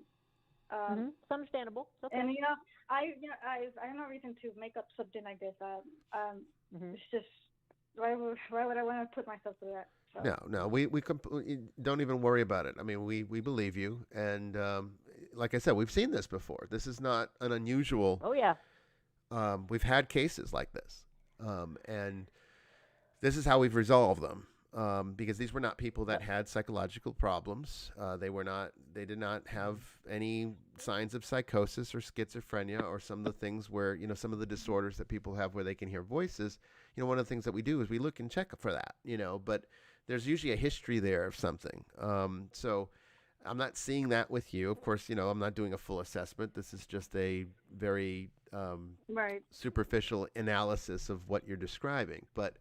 it's understandable. It's okay. And I have no reason to make up something like this. It's just why would I want to put myself through that? So. No, we don't even worry about it. I mean, we believe you, and like I said, we've seen this before. This is not an unusual. Oh yeah. We've had cases like this, and this is how we've resolved them. Because these were not people that had psychological problems. They did not have any signs of psychosis or schizophrenia or some of the things where, some of the disorders that people have where they can hear voices. One of the things that we do is we look and check for that, but there's usually a history there of something. So I'm not seeing that with you. Of course, I'm not doing a full assessment. This is just a very superficial analysis of what you're describing. But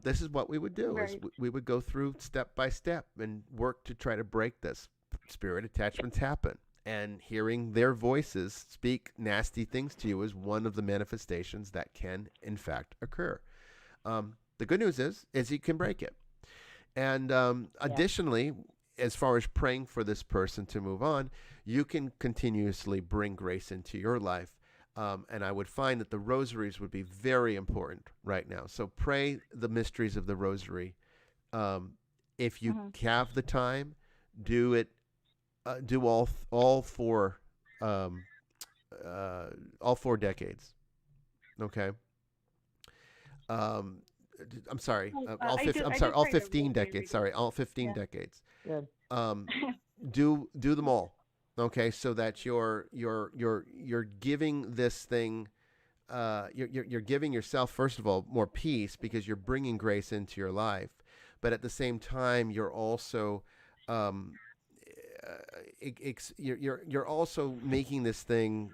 this is what we would do. Is we would go through step by step and work to try to break this. Spirit attachments happen, and hearing their voices speak nasty things to you is one of the manifestations that can, in fact, occur. The good news is you can break it. And additionally, as far as praying for this person to move on, you can continuously bring grace into your life. And I would find that the rosaries would be very important right now. So pray the mysteries of the rosary. If you have the time, do it. Do all four decades. Okay. I'm sorry. All 15 decades. Sorry, all 15 decades. Good. Do them all. Okay, so that you're giving this thing, you're giving yourself, first of all, more peace because you're bringing grace into your life, but at the same time you're also you're also making this thing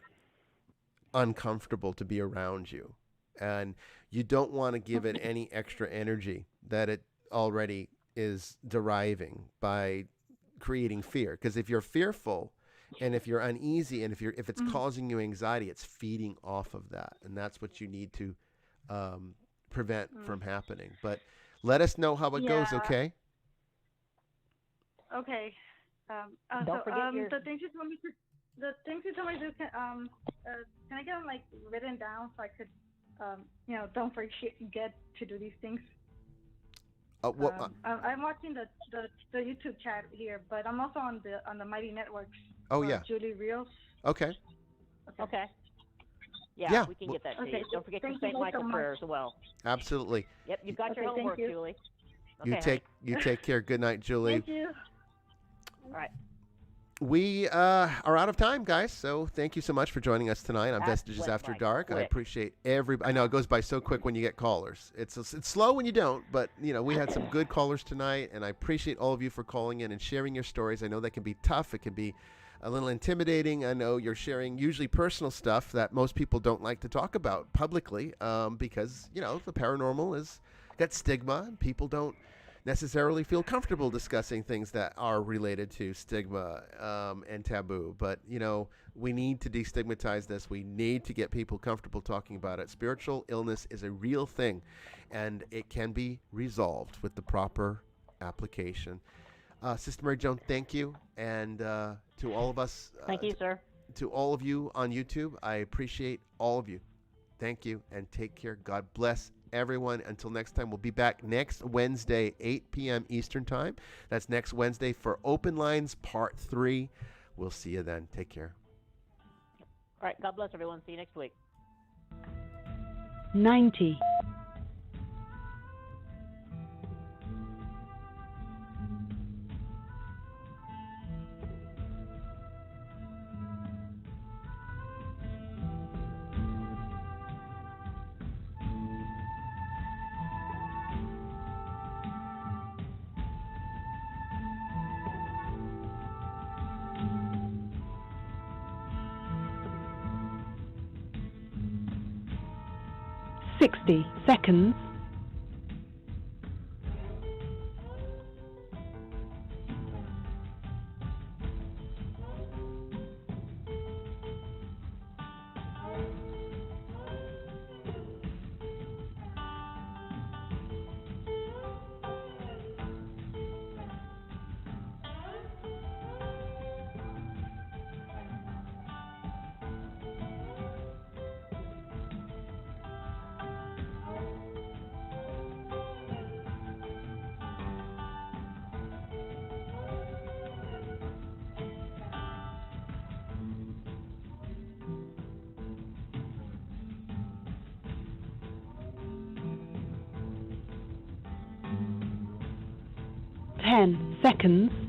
uncomfortable to be around you, and you don't want to give it any extra energy that it already is deriving by creating fear. Because if you're fearful and if you're uneasy and if it's causing you anxiety, it's feeding off of that, and that's what you need to prevent from happening. But let us know how it goes, okay? Okay. Don't forget the things you told me to can I get them like written down so I could don't forget to do these things. I'm watching the YouTube chat here, but I'm also on the Mighty Networks. Oh yeah. Julie Reels. Okay. Okay. Yeah, we can get that to you. Don't forget your St. Michael prayers as well. Absolutely. Yep, you got your homework, Julie. Okay, you take care. Good night, Julie. Thank you. All right. We are out of time, guys. So thank you so much for joining us tonight on Vestiges After Dark. Quick. I appreciate everybody. I know it goes by so quick when you get callers. It's slow when you don't, but we had some good callers tonight, and I appreciate all of you for calling in and sharing your stories. I know that can be tough. It can be a little intimidating. I know you're sharing usually personal stuff that most people don't like to talk about publicly because the paranormal is got stigma, and people don't necessarily feel comfortable discussing things that are related to stigma and taboo. But, we need to destigmatize this. We need to get people comfortable talking about it. Spiritual illness is a real thing, and it can be resolved with the proper application. Sister Mary Joan, thank you. And to all of us. Thank you, sir. To all of you on YouTube, I appreciate all of you. Thank you, and take care. God bless everyone. Until next time, we'll be back next Wednesday, 8 p.m. Eastern Time. That's next Wednesday for Open Lines Part 3. We'll see you then. Take care. All right. God bless everyone. See you next week. 90. 60 seconds. Ten seconds.